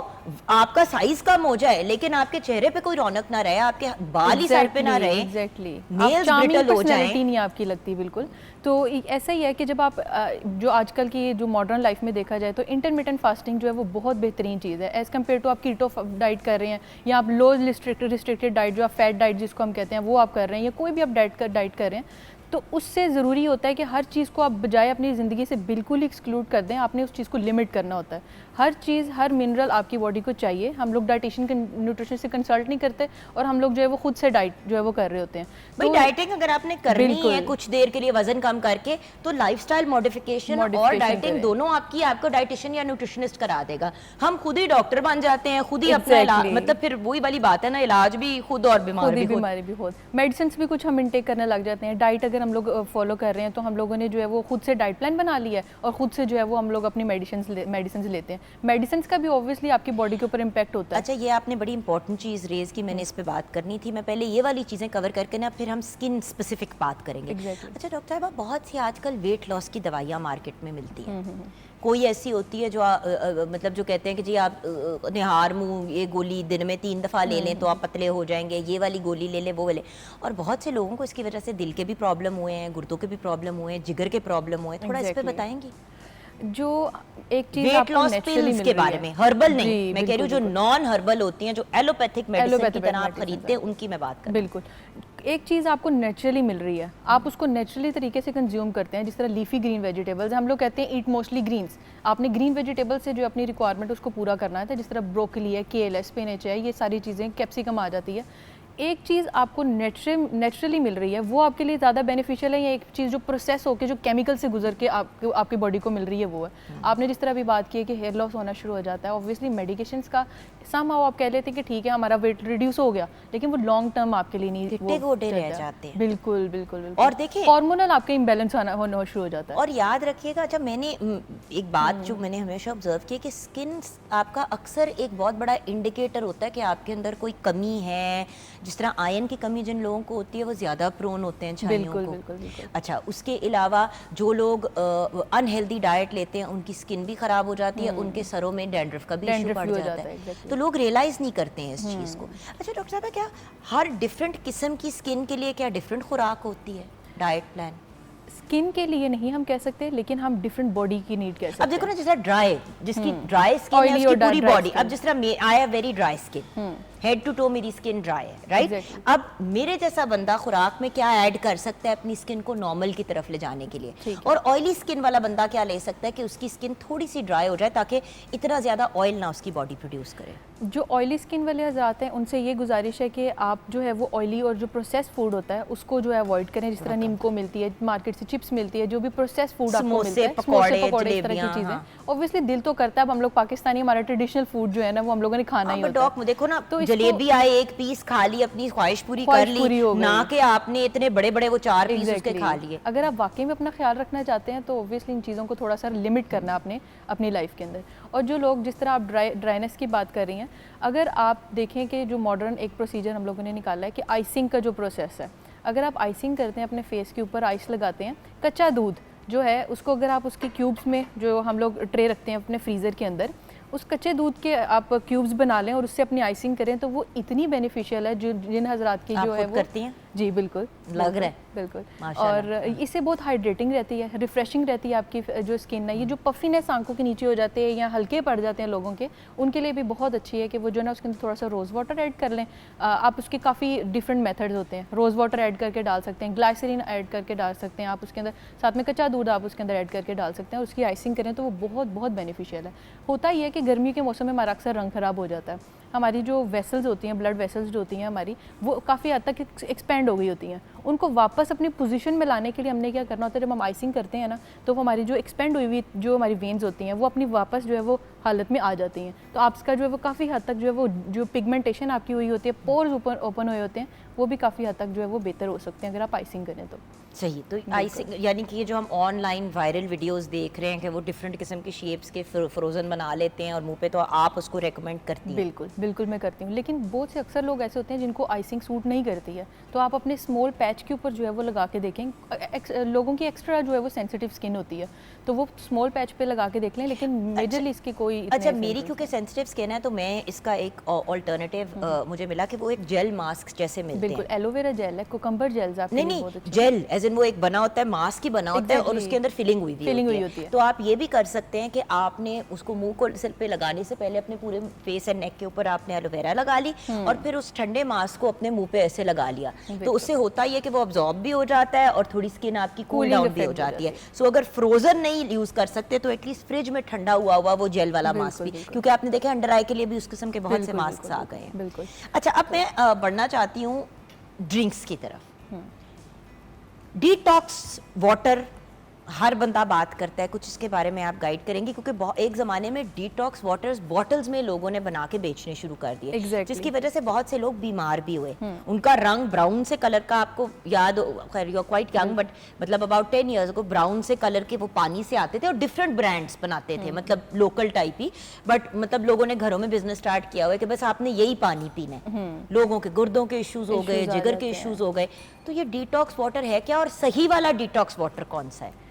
आपका साइज कम हो जाए लेकिन आपके चेहरे पे कोई रौनक ना रहे, आपके बाल ही सर पे ना रहे, नेल्स ब्रिटल हो जाएं, नहीं आपकी लगती बिल्कुल। तो ऐसा ही है कि जब आप जो आजकल की जो मॉडर्न लाइफ में देखा जाए तो इंटरमिटेंट फास्टिंग जो है वो बहुत बेहतरीन चीज़ है एज़ कम्पेयर टू आप कीटो डाइट कर रहे हैं या आप लो रिस्ट्रिक्टेड डाइट जो आप फैट डाइट जिसको हम कहते हैं वो आप कर रहे हैं, या कोई भी आप डाइट कर रहे हैं, तो उससे ज़रूरी होता है कि हर चीज़ को आप बजाय अपनी ज़िंदगी से बिल्कुल एक्सक्लूड कर दें, आपने उस चीज़ को लिमिट करना होता है। हर चीज़, हर मिनरल आपकी बॉडी को चाहिए। हम लोग डाइटिशियन न्यूट्रिशन से कंसल्ट नहीं करते और हम लोग जो है वो खुद से डाइट जो है वो कर रहे होते हैं। भाई डाइटिंग अगर आपने करनी है कुछ देर के लिए वजन कम करके, तो लाइफस्टाइल मॉडिफिकेशन और डाइटिंग दोनों आपको डाइटिशियन या न्यूट्रिशनिस्ट करा देगा। हम खुद ही डॉक्टर बन जाते हैं, खुद ही अपना इलाज, मतलब फिर वही वाली बात है ना, इलाज भी खुद और बीमारी भी खुद, मेडिसिन भी कुछ हम इनटेक करने लग जाते हैं। डाइट हम लोग फॉलो कर रहे हैं तो हम लोगों ने जो है वो खुद से डाइट प्लान बना लिया है और खुद से जो है वो हम लोग अपनी मेडिसिन लेते हैं। मेडिसिन का भी ऑब्वियसली आपकी बॉडी के ऊपर इम्पैक्ट होता है। अच्छा, ये आपने बड़ी इंपॉर्टेंट चीज़ रेज की, मैंने इस पे बात करनी थी। मैं पहले ये वाली चीज़ें कवर करके ना फिर हम स्किन स्पेसिफिक बात करेंगे। अच्छा डॉक्टर साहब, बहुत सी आजकल वेट लॉस की दवाइयाँ मार्केट में मिलती हैं। कोई ऐसी होती है जो मतलब जो कहते हैं कि जी आप निहार मुँह ये गोली दिन में 3 दफ़ा ले लें तो आप पतले हो जाएंगे, ये वाली गोली ले लें, वो ले। और बहुत से लोगों को इसकी वजह से दिल के भी प्रॉब्लम हुए हैं, गुर्दों के भी प्रॉब्लम हुए हैं, जिगर के प्रॉब्लम हुए हैं। थोड़ा इस पे बताएंगी? जो एक चीज़ वेट लॉस पिल्स के बारे में, हर्बल नहीं, मैं कह रही हूँ जो नॉन हर्बल होती हैं, जो एलोपैथिक मेडिसिन की तरह आप खरीदते हैं, उनकी मैं बात कर रही हूँ। बिल्कुल, एक चीज़ आपको नेचुरली मिल रही है, आप उसको नेचुरली तरीके से कंज्यूम करते हैं। जिस तरह लीफी ग्रीन वेजिटेबल्स, हम लोग कहते हैं ईट मोस्टली ग्रीन्स, आपने ग्रीन वेजिटेबल से जो अपनी रिक्वायरमेंट उसको पूरा करना है। जिस तरह ब्रोकली है, केल है, स्पिनच है, ये सारी चीज़ें, कैप्सिकम आ जाती है। एक चीज़ आपको नेचुरली मिल रही है, वो आपके लिए ज़्यादा बेनिफिशियल है, या एक चीज़ जो प्रोसेस होकर जो केमिकल से गुजर के आपकी बॉडी को मिल रही है वो है। आपने जिस तरह भी बात की है कि हेयर लॉस होना शुरू हो जाता है, ऑब्वियसली मेडिकेशंस का समहाउ आप कह लेते हैं कि ठीक है हमारा वेट रिड्यूस हो गया, लेकिन वो लॉन्ग टर्म आपके लिए नहीं रह जाते हैं। बिल्कुल। और देखिए हार्मोनल आपके इम्बैलेंस होना शुरू हो जाता है। और याद रखिएगा, अच्छा मैंने एक बात जो मैंने हमेशा ऑब्जर्व की है कि स्किन आपका अक्सर एक बहुत बड़ा इंडिकेटर होता है कि आपके अंदर कोई कमी है। जिस तरह आयरन की कमी जिन लोगों को होती है वो ज़्यादा प्रोन होते हैं छाइयों को। बिल्कुल। अच्छा, उसके अलावा जो लोग अनहेल्दी डाइट लेते हैं उनकी स्किन भी ख़राब हो जाती है, उनके सरों में डैंड्रफ का भी इशू बढ़ जाता है। तो लोग रियलाइज़ नहीं करते हैं इस चीज़ को। अच्छा डॉक्टर साहब, क्या हर डिफरेंट किस्म की स्किन के लिए क्या डिफरेंट खुराक होती है, डाइट प्लान? स्किन के लिए नहीं हम कह सकते, लेकिन हम डिफरेंट बॉडी की नीड कह सकते हैं। अब देखो ना, जिस तरह जिसकी ड्राई स्किन है उसकी पूरी बॉडी, अब जिस तरह I have very dry skin, head to toe मेरी स्किन ड्राई है, राइट? अब मेरे जैसा बंदा खुराक में क्या ऐड कर सकता है अपनी स्किन को नॉर्मल की तरफ ले जाने के लिए? और ऑयली स्किन वाला बंदा क्या ले सकता है कि उसकी स्किन थोड़ी सी ड्राई हो जाए ताकि इतना ज्यादा ऑयल ना उसकी बॉडी प्रोड्यूस करे? जो ऑयली स्किन वाले हज़रात हैं उनसे ये गुजारिश है कि आप जो है वो ऑयली और जो प्रोसेस फूड होता है उसको जो है अवॉइड करें। जिस तरह निम्को मिलती है मार्केट से, चिप्स मिलती है, जो भी प्रोसेस फूड आपको मिलता है, समोसे, पकौड़े, इस तरह की चीज़ें, ऑब्वियसली दिल तो करता है। अब हम लोग पाकिस्तानी, हमारा ट्रेडिशनल फूड जो है ना वो हम लोगों ने खाना ही होता है। देखो ना, तो जलेबी आए, एक पीस खा ली, अपनी ख्वाहिश पूरी कर ली, ना कि आपने इतने बड़े बड़े वो 4 पीस उसके खा लिए। अगर आप वाकई में अपना ख्याल रखना चाहते हैं तो ऑब्वियसली इन चीज़ों को थोड़ा सा लिमिट करना आपने अपनी लाइफ के अंदर। और जो लोग, जिस तरह आप ड्राइनेस की बात कर रही हैं, अगर आप देखें कि जो मॉडर्न एक प्रोसीजर हम लोगों ने निकाला है कि आइसिंग का जो प्रोसेस है, अगर आप आइसिंग करते हैं, अपने फेस के ऊपर आइस लगाते हैं, कच्चा दूध जो है उसको अगर आप उसके क्यूब्स में, जो हम लोग ट्रे रखते हैं अपने फ्रीज़र के अंदर, उस कच्चे दूध के आप क्यूब्स बना लें और उससे अपनी आइसिंग करें, तो वो इतनी बेनिफिशियल है। जो जिन हज़रात की जो है वो करती हैं जी बिल्कुल लग रहा है बिल्कुल। माशाल्लाह। और इससे बहुत हाइड्रेटिंग रहती है, रिफ्रेशिंग रहती है आपकी जो स्किन है। ये जो पफीनेस आंखों के नीचे हो जाते हैं या हल्के पड़ जाते हैं लोगों के, उनके लिए भी बहुत अच्छी है कि वो जो ना उसके अंदर थोड़ा सा रोज़ वाटर ऐड कर लें। आप उसके काफ़ी डिफरेंट मेथड्स होते हैं, रोज़ वाटर ऐड करके डाल सकते हैं, ग्लाइसरीन ऐड करके डाल सकते हैं आप उसके अंदर, साथ में कच्चा दूध आप उसके अंदर ऐड करके डाल सकते हैं और उसकी आइसिंग करें तो वो बहुत बहुत बेनिफिशियल है। होता ही है कि गर्मी के मौसम में हमारा अक्सर रंग ख़राब हो जाता है, हमारी जो वेसल्स होती हैं, ब्लड वेसल्स जो होती हैं हमारी, वो काफ़ी हद तक एक्सपेंड हो गई होती हैं। उनको वापस अपनी पोजीशन में लाने के लिए हमने क्या करना होता है, जब हम आइसिंग करते हैं ना, तो वो हमारी जो एक्सपेंड हुई हुई जो हमारी वेन्स होती हैं वो अपनी वापस जो है वो हालत में आ जाती हैं। तो आपका जो है वो काफ़ी हद तक जो है वो जो पिगमेंटेशन आपकी हुई होती है, पोर्स ओपन हुए होते हैं, वो भी काफ़ी हद तक जो है वो बेहतर हो सकते हैं अगर आप आइसिंग करें तो। सही। तो आइसिंग यानी कि ये जो हम ऑनलाइन वायरल वीडियोस देख रहे हैं कि वो डिफरेंट किस्म के शेप्स के फ्रोज़न बना लेते हैं और मुंह पे, तो आप उसको रेकमेंड करती हैं? बिल्कुल बिल्कुल मैं करती हूँ, लेकिन बहुत से अक्सर लोग ऐसे होते हैं जिनको आइसिंग सूट नहीं करती है, तो आप अपने स्मॉल पैच के ऊपर जो है वो लगा के देखें। लोगों की एक्स्ट्रा जो है वो सेंसिटिव स्किन होती है, तो वो स्मॉल पैच पे लगा के देख लें, लेकिन मेजरली इसकी कोई अच्छा, मेरी क्योंकि सेंसिटिव स्किन है तो मैं इसका एक ऑल्टरनेटिव मुझे मिला कि वो एक जेल मास्क जैसे मिलते हैं। बिल्कुल एलोवेरा जेल है, कुकुम्बर जेल्स आपके लिए बहुत नहीं, अच्छे जेल एज इन वो एक बना होता है, मास्क ही बना होता है और उसके अंदर फिलिंग हुई होती है। तो आप ये भी कर सकते हैं कि आपने उसको मुंह को सिर पे लगाने से पहले अपने पूरे फेस एंड नेक के ऊपर आपने एलोवेरा लगा ली और फिर उस ठंडे मास्क को अपने मुंह पे ऐसे लगा लिया, तो उससे होता ही है कि वो अब्जॉर्ब भी हो जाता है और थोड़ी स्किन आपकी कूल डाउन भी हो जाती है। सो अगर फ्रोजन नहीं यूज कर सकते तो एटलीस्ट फ्रिज में ठंडा हुआ वो जेल वाला मास्क भी, क्योंकि आपने देखा अंडर आई के लिए भी उस किस्म के बहुत से मास्क आ गए हैं। बिल्कुल। अच्छा, अब मैं बढ़ना चाहती हूँ ड्रिंक्स की तरफ। डिटॉक्स वाटर हर बंदा बात करता है, कुछ इसके बारे में आप गाइड करेंगे? क्योंकि एक ज़माने में डिटॉक्स वाटर्स बॉटल्स में लोगों ने बना के बेचने शुरू कर दिए, जिसकी वजह से बहुत से लोग बीमार भी हुए। उनका रंग ब्राउन से कलर का, आपको याद, खैर you are quite young, but मतलब अबाउट 10 इयर्स को ब्राउन से कलर के वो पानी से आते थे और डिफरेंट ब्रांड्स बनाते थे, मतलब लोकल टाइप ही, बट मतलब लोगों ने घरों में बिजनेस स्टार्ट किया हुआ है कि बस आपने यही पानी पीना है। लोगों के गुर्दों के इश्यूज हो गए, जिगर के इश्यूज हो गए, तो ये डिटॉक्स वाटर है क्या और सही वाला डिटॉक्स वाटर कौन सा है?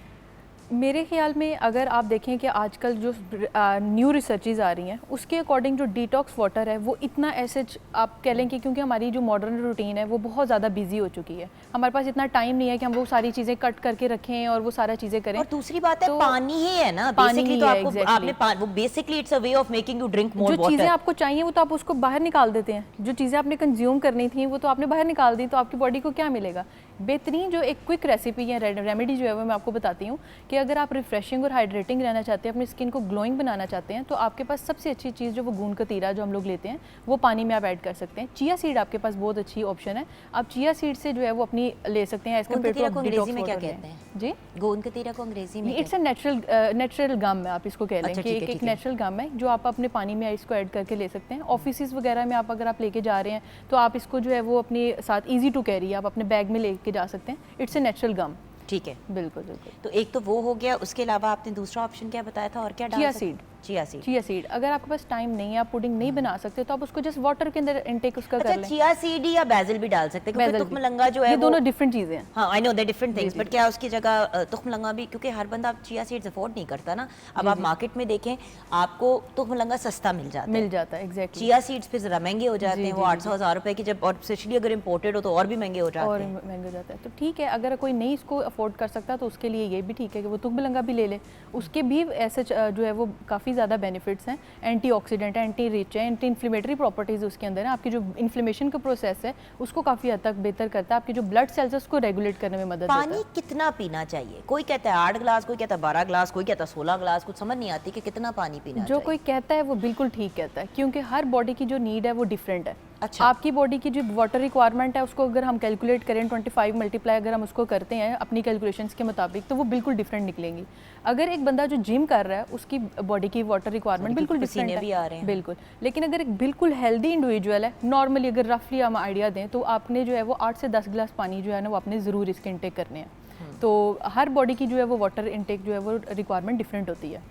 मेरे ख्याल में अगर आप देखें कि आजकल जो न्यू रिसर्चेज आ रही हैं उसके अकॉर्डिंग जो डिटॉक्स वाटर है वो इतना ऐसे आप कह लें कि क्योंकि हमारी जो मॉडर्न रूटीन है वो बहुत ज़्यादा बिजी हो चुकी है, हमारे पास इतना टाइम नहीं है कि हम वो सारी चीज़ें कट करके रखें और वो सारा चीज़ें करें। और दूसरी बात है, तो पानी ही है ना बेसिकली, तो आपको आपने वो basically it's a way of making you drink more water. जो चीज़ें आपको चाहिए वो तो आप उसको बाहर निकाल देते हैं, जो चीज़ें आपने कंज्यूम करनी थी वो तो आपने बाहर निकाल दी, तो आपकी बॉडी को क्या मिलेगा? बेहतरीन जो एक क्विक रेसिपी या रेमेडी जो है वो मैं आपको बताती हूँ कि अगर आप रिफ्रेशिंग और हाइड्रेटिंग रहना चाहते हैं, अपनी स्किन को ग्लोइंग बनाना चाहते हैं, तो आपके पास सबसे अच्छी चीज़ जो वो गूंद कतीरा जो हम लोग लेते हैं वो पानी में आप ऐड कर सकते हैं। चिया सीड आपके पास बहुत अच्छी ऑप्शन है, आप चिया सीड से जो है वो अपनी ले सकते हैं। गोंद कतीरा को अंग्रेजी में क्या कहते हैं? जी, गोंद कतीरा को अंग्रेजी में इट्स अ नेचुरल गम है, आप इसको कह लें कि एक नेचुरल गम है जो आप अपने पानी में इसको ऐड करके ले सकते हैं। ऑफिस वगैरह में आप अगर आप लेके जा रहे हैं तो आप इसको जो है वो अपने साथ ईजी टू कैरी आप अपने बैग में लेके जा सकते हैं। इट्स ए नेचुरल गम। ठीक है, बिल्कुल बिल्कुल। तो एक तो वो हो गया, उसके अलावा आपने दूसरा ऑप्शन क्या बताया था और क्या डाल सकते? Chia seed. अगर आपके पास टाइम नहीं है, आप पुडिंग नहीं बना सकते तो आप उसको जस्ट वाटर के अंदर इनटेक उसका कर लें। चिया सीड या बेसिल भी डाल सकते हैं, क्योंकि तुखमलंगा जो है ये दोनों डिफरेंट चीजें हैं। हाँ, I know they different things, but क्या उसकी जगह तुखमलंगा भी, क्योंकि हर बंदा चिया सीड्स अफोर्ड नहीं करता ना। अब आप मार्केट में देखें, आपको तुखमलंगा सस्ता मिल जाता है एग्जैक्टली। चिया सीड्स फिर जरा महंगे हो जाते हैं, वो 800-1000 रुपए की, जब और स्पेशली अगर इम्पोर्टेड हो तो और भी महंगे हो जाते हैं। तो ठीक है, अगर कोई नहीं इसको अफोर्ड कर सकता तो उसके लिए ये भी ठीक है कि वो तुखमलंगा भी ले ले। उसके भी ऐसे जो है वो काफ़ी ज़्यादा बेनिफिट्स हैं, एंटीऑक्सीडेंट है, एंटी रिच है, एंटी इन्फ्लेमेटरी प्रॉपर्टीज उसके अंदर है, आपकी जो इन्फ्लेमेशन का प्रोसेस है उसको काफ़ी हद तक बेहतर करता है, आपकी जो ब्लड सेल्स है उसको रेगुलेट करने में मदद देता है। पानी कितना पीना चाहिए? कोई कहता है 8 ग्लास, कोई कहता है 12 ग्लास, कोई कहता है 16 ग्लास, कुछ समझ नहीं आती कि कितना पानी पीना चाहिए। जो कोई कहता है वो बिल्कुल ठीक कहता है, क्योंकि हर बॉडी की जो नीड है वो डिफरेंट है। अच्छा। आपकी बॉडी की जो वाटर रिक्वायरमेंट है उसको अगर हम कैलकुलेट करें 25 मल्टीप्लाई अगर हम उसको करते हैं अपनी कैलकुलेशंस के मुताबिक तो वो बिल्कुल डिफरेंट निकलेंगी। अगर एक बंदा जो जिम कर रहा है उसकी बॉडी की वाटर रिक्वायरमेंट बिल्कुल डिफरेंट है, भी आ रहे हैं। बिल्कुल। लेकिन अगर एक बिल्कुल हेल्दी इंडिविजुअल है, नॉर्मली अगर रफली हम आइडिया दें तो आपने जो है वो 8 से 10 गिलास पानी जो है ना वो आपने ज़रूर इसके इंटेक करने हैं। तो हर बॉडी की जो है वो वाटर इंटेक जो है वो रिक्वायरमेंट डिफरेंट होती है।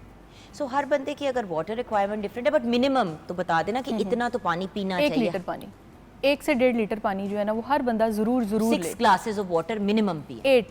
सो हर बंदे की अगर वाटर रिक्वायरमेंट डिफरेंट है, बट मिनिमम तो बता देना कि इतना तो पानी पीना चाहिए। 1 लीटर पानी, 1 से 1.5 लीटर पानी जो है ना वो हर बंदा जरूर ले। 6 ग्लासेस ऑफ वाटर मिनिमम पिए।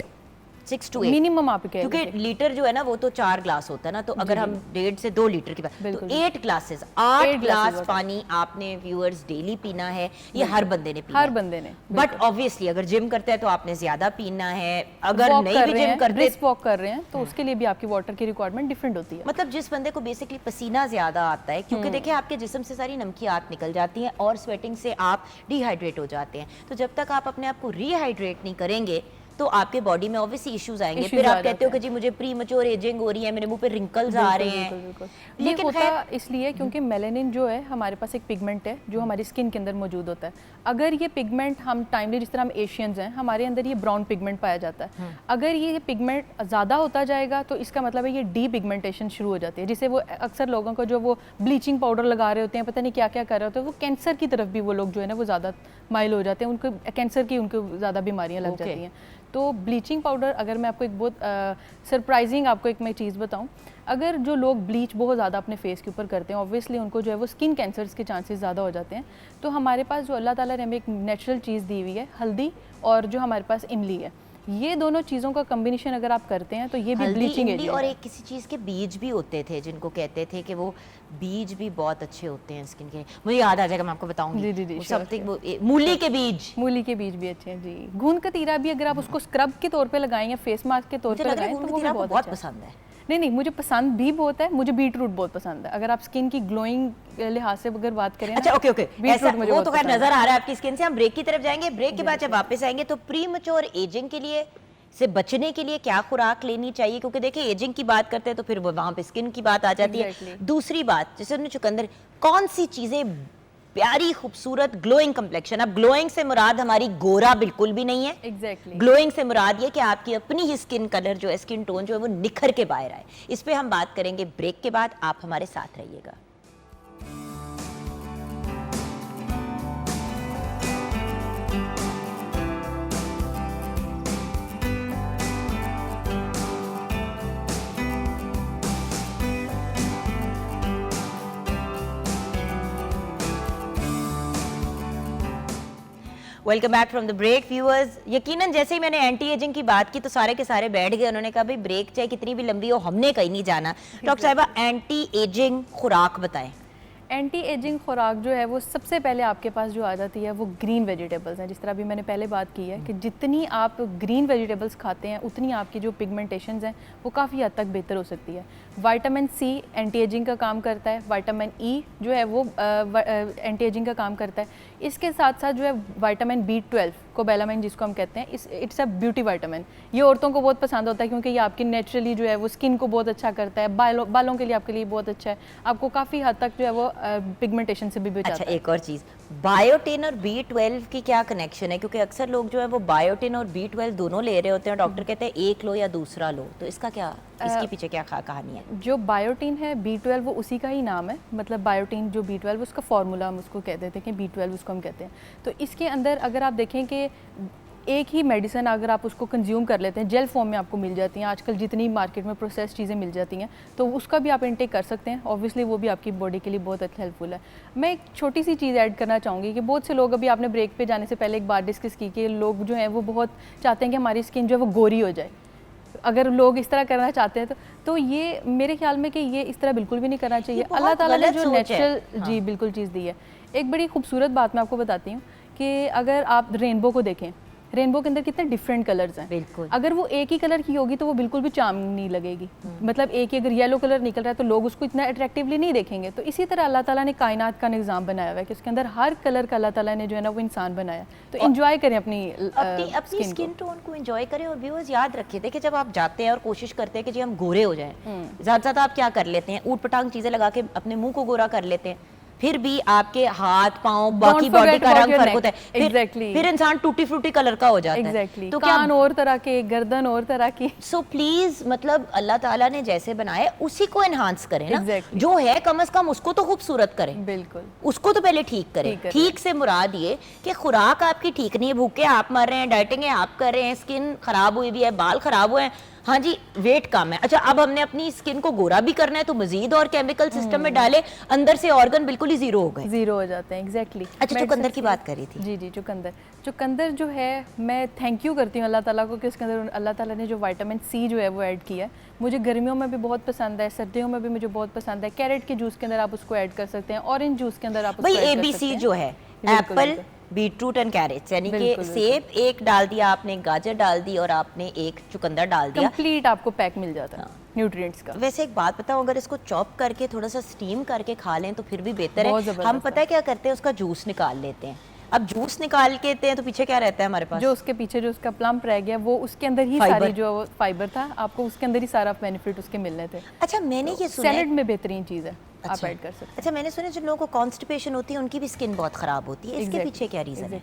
6 to 8 मिनिमम आप कह क्योंकि लीटर जो है ना वो तो 4 ग्लास होता है ना, तो अगर हम 1.5 से 2 लीटर की बात, तो 8 ग्लासेस 8 ग्लास पानी आपने व्यूअर्स डेली पीना है, ये हर बंदे ने पीना हर बंदे ने। बट ऑब्वियसली अगर जिम करते हैं तो आपने ज्यादा पीना है, अगर नहीं भी जिम करते, ब्रिस्क वॉक कर रहे हैं तो उसके लिए भी आपकी वाटर की रिक्वायरमेंट डिफरेंट होती है। मतलब जिस बंदे को बेसिकली पसीना ज्यादा आता है, क्योंकि देखिए आपके जिस्म से सारी नमकियात निकल जाती हैं और स्वेटिंग से आप डिहाइड्रेट हो जाते हैं, तो जब तक आप अपने आप को रिहाइड्रेट नहीं करेंगे तो आपके बॉडी में ऑब्वियसली इश्यूज आएंगे। फिर आप कहते हो कि जी मुझे प्री मैच्योर एजिंग हो रही है, मेरे मुंह पे रिंकल्स आ रहे हैं। लेकिन होता इसलिए क्योंकि मेलानिन जो है हमारे पास एक पिगमेंट है जो हमारी स्किन के अंदर मौजूद होता है। अगर ये पिगमेंट हम टाइमली, जिस तरह हम एशियंस हैं, हमारे अंदर ये ब्राउन पिगमेंट पाया जाता है, अगर ये पिगमेंट ज़्यादा होता जाएगा तो इसका मतलब है ये डी पिगमेंटेशन शुरू हो जाती है, जिसे वो अक्सर लोगों को जो वो ब्लीचिंग पाउडर लगा रहे होते हैं, पता नहीं क्या क्या कर रहे होते हैं, वो कैंसर की तरफ भी वो लोग जो है ना वो ज़्यादा माइल हो जाते हैं, उनको कैंसर की उनको ज़्यादा बीमारियाँ लग जाती हैं। तो ब्लीचिंग पाउडर, अगर मैं आपको एक बहुत सरप्राइजिंग आपको एक मैं चीज़ बताऊं, अगर जो लोग ब्लीच बहुत ज़्यादा अपने फेस के ऊपर करते हैं, ऑब्वियसली उनको जो है वो स्किन कैंसर्स के चांसेस ज़्यादा हो जाते हैं। तो हमारे पास जो अल्लाह ताला ने हमें एक नेचुरल चीज़ दी हुई है, हल्दी, और जो हमारे पास इमली है, ये दोनों चीज़ों का कम्बिनेशन अगर आप करते हैं तो ये भी ब्लीचिंग एजेंट है। और एक किसी चीज़ के बीज भी होते थे जिनको कहते थे कि वो बीज भी बहुत अच्छे होते हैं स्किन के, मुझे याद आ जाएगा, मैं आपको बताऊंगी। जी, समथिंग मूली के बीज, मूली के बीज भी अच्छे हैं जी। गूंद कतीरा भी अगर आप उसको स्क्रब के तौर पे लगाएं या फेस मास्क के तौर पे लगाएं तो वो भी बहुत पसंद है। नहीं, मुझे पसंद भी बहुत है, मुझे बीट रूट बहुत पसंद है। अगर आप स्किन की ग्लोइंग लिहाज से अगर बात करें, अच्छा ओके ऐसा वो तो खैर नजर आ रहा है आपकी स्किन से। हम ब्रेक की तरफ जाएंगे, ब्रेक के बाद जब वापस आएंगे तो प्री मैच्योर एजिंग के लिए से बचने के लिए क्या खुराक लेनी चाहिए, क्योंकि देखिए एजिंग की बात करते हैं तो फिर वहां पे स्किन की बात आ जाती है। दूसरी बात जैसे उन्होंने चुकंदर, कौन सी चीजें प्यारी खूबसूरत ग्लोइंग कम्प्लेक्शन, अब ग्लोइंग से मुराद हमारी गोरा बिल्कुल भी नहीं है, ग्लोइंग से मुराद ये कि आपकी अपनी ही स्किन कलर जो है, स्किन टोन जो है वो निखर के बाहर आए। इस पे हम बात करेंगे ब्रेक के बाद, आप हमारे साथ रहिएगा। Welcome back from the break viewers. यकीनन जैसे ही मैंने एंटी एजिंग की बात की तो सारे के सारे बैठ गए, उन्होंने कहा भाई ब्रेक चाहे कितनी भी लंबी हो हमने कहीं नहीं जाना। डॉक्टर साहिबा एंटी एजिंग खुराक बताएं। एंटी एजिंग खुराक जो है वो सबसे पहले आपके पास जो आ जाती है वो ग्रीन वेजिटेबल्स हैं। जिस तरह अभी मैंने पहले बात की है कि जितनी आप ग्रीन वेजिटेबल्स खाते हैं उतनी आपकी जो पिगमेंटेशंस हैं वो काफ़ी हद तक बेहतर हो सकती है। विटामिन सी एंटी एजिंग का काम करता है, विटामिन ई जो है वो एंटी एजिंग का काम करता है। इसके साथ साथ जो है विटामिन B12 कोबैलामाइन जिसको हम कहते हैं, इट्स अ ब्यूटी विटामिन। ये औरतों को बहुत पसंद होता है क्योंकि ये आपकी नेचुरली जो है वो स्किन को बहुत अच्छा करता है, बालों के लिए आपके लिए बहुत अच्छा है, आपको काफ़ी हद तक जो है वो पिगमेंटेशन से भी बचाता है। अच्छा एक और चीज़, बायोटिन और B12 की क्या कनेक्शन है, क्योंकि अक्सर लोग जो है वो बायोटिन और B12 दोनों ले रहे होते हैं, डॉक्टर कहते हैं एक लो या दूसरा लो, तो इसका क्या, इसके पीछे क्या कहानी है? जो बायोटिन है B12 वो उसी का ही नाम है, मतलब बायोटिन जो B12 उसका फॉर्मूला हम उसको कह देते हैं कि B12 उसको हम कहते हैं। तो इसके अंदर अगर आप देखें कि एक ही मेडिसिन अगर आप उसको कंज्यूम कर लेते हैं, जेल फॉर्म में आपको मिल जाती हैं, आजकल जितनी मार्केट में प्रोसेस चीज़ें मिल जाती हैं, तो उसका भी आप इंटेक कर सकते हैं। ऑब्वियसली वो भी आपकी बॉडी के लिए बहुत हेल्पफुल है। मैं एक छोटी सी चीज़ ऐड करना चाहूँगी कि बहुत से लोग, अभी आपने ब्रेक पे जाने से पहले एक बात डिस्कस की कि लोग जो हैं वो बहुत चाहते हैं कि हमारी स्किन जो है वो गोरी हो जाए। अगर लोग इस तरह करना चाहते हैं तो ये मेरे ख्याल में कि ये इस तरह बिल्कुल भी नहीं करना चाहिए। अल्लाह ताला ने जो नेचुरल जी बिल्कुल चीज़ दी है। एक बड़ी खूबसूरत बात मैं आपको बताती हूँ कि अगर आप रेनबो को देखें, रेनबो के अंदर कितने डिफरेंट कलर्स हैं। बिल्कुल। अगर वो एक ही कलर की होगी तो वो बिल्कुल भी चार्म नहीं लगेगी। मतलब एक ही अगर येलो कलर निकल रहा है तो लोग उसको इतना अट्रैक्टिवली नहीं देखेंगे। तो इसी तरह अल्लाह ताला ने कायनात का निज़ाम बनाया हुआ है कि उसके अंदर हर कलर का अल्लाह ताला ने जो है ना वो इंसान बनाया। तो एंजॉय करें अपनी स्किन टोन को एंजॉय करें। और व्यूअर्स याद रखिए, देखिए जब आप जाते हैं और कोशिश करते हैं कि जी हम गोरे हो जाएं, ज़्यादा ज़्यादा आप क्या कर लेते हैं, ऊट पटांग चीज़ें लगा के अपने मुंह को गोरा कर लेते हैं, फिर भी आपके हाथ पांव बाकी बॉडी का रंग फर्क होता है। फिर इंसान टूटी फ्रूटी कलर का हो जाता है। तो कान और तरह के, गर्दन और तरह की। सो प्लीज मतलब अल्लाह ताला ने जैसे बनाया उसी को एनहांस करें ना। जो है कम से कम उसको तो खूबसूरत करें, बिल्कुल उसको तो पहले ठीक करें। ठीक से मुराद ये कि खुराक आपकी ठीक नहीं है, भूखे आप मर रहे हैं, डाइटिंग है आप कर रहे हैं, स्किन खराब हुई भी है, बाल खराब हुए हैं, हाँ जी, वेट कम है। अच्छा, अब हमने अपनी स्किन को गोरा भी करना है तो मजीद और केमिकल सिस्टम में डाले, अंदर से ऑर्गन बिल्कुल ही जीरो हो गए, जीरो हो जाते हैं। एग्जैक्टली। अच्छा, चुकंदर की बात करी थी। जी जी, चुकंदर जो है, मैं थैंक यू करती हूँ अल्लाह ताला को कि उसके अंदर अल्लाह ताला ने जो विटामिन सी जो है वो ऐड किया है। मुझे गर्मियों में भी बहुत पसंद है, सर्दियों में भी मुझे बहुत पसंद है। कैरेट के जूस के अंदर आप उसको ऐड कर सकते हैं, ऑरेंज जूस के अंदर आप भाई उसको ऐड कर ABC सकते हैं। जो है, एप्पल, बीटरूट एंड कैरेट्स, यानी कि सेब एक डाल दिया आपने, गाजर डाल दी और आपने एक चुकंदर डाल दिया, कंप्लीट आपको पैक मिल जाता है न्यूट्रिएंट्स का। वैसे एक बात बताऊं, अगर इसको चॉप करके थोड़ा सा स्टीम करके खा लें तो फिर भी बेहतर बहुत है। ज़बरदस्त हम पता है क्या करते हैं, उसका जूस निकाल लेते हैं। अब जूस निकाल के देते हैं तो पीछे क्या रहता है हमारे पास, जो उसके पीछे जो उसका प्लम्प रह गया वो उसके अंदर ही फाइबर। सारी जो फाइबर था, आपको उसके अंदर ही सारा बेनिफिट उसके मिलने थे। अच्छा, मैंने ये सुना है, सैलेड में बेहतरीन चीज़ है, आप अच्छा, ऐड कर सकते हैं। अच्छा, मैंने सुना है जिन लोगों को कॉन्स्टिपेशन होती है उनकी भी स्किन बहुत खराब होती है, इसके पीछे क्या रीज़न है?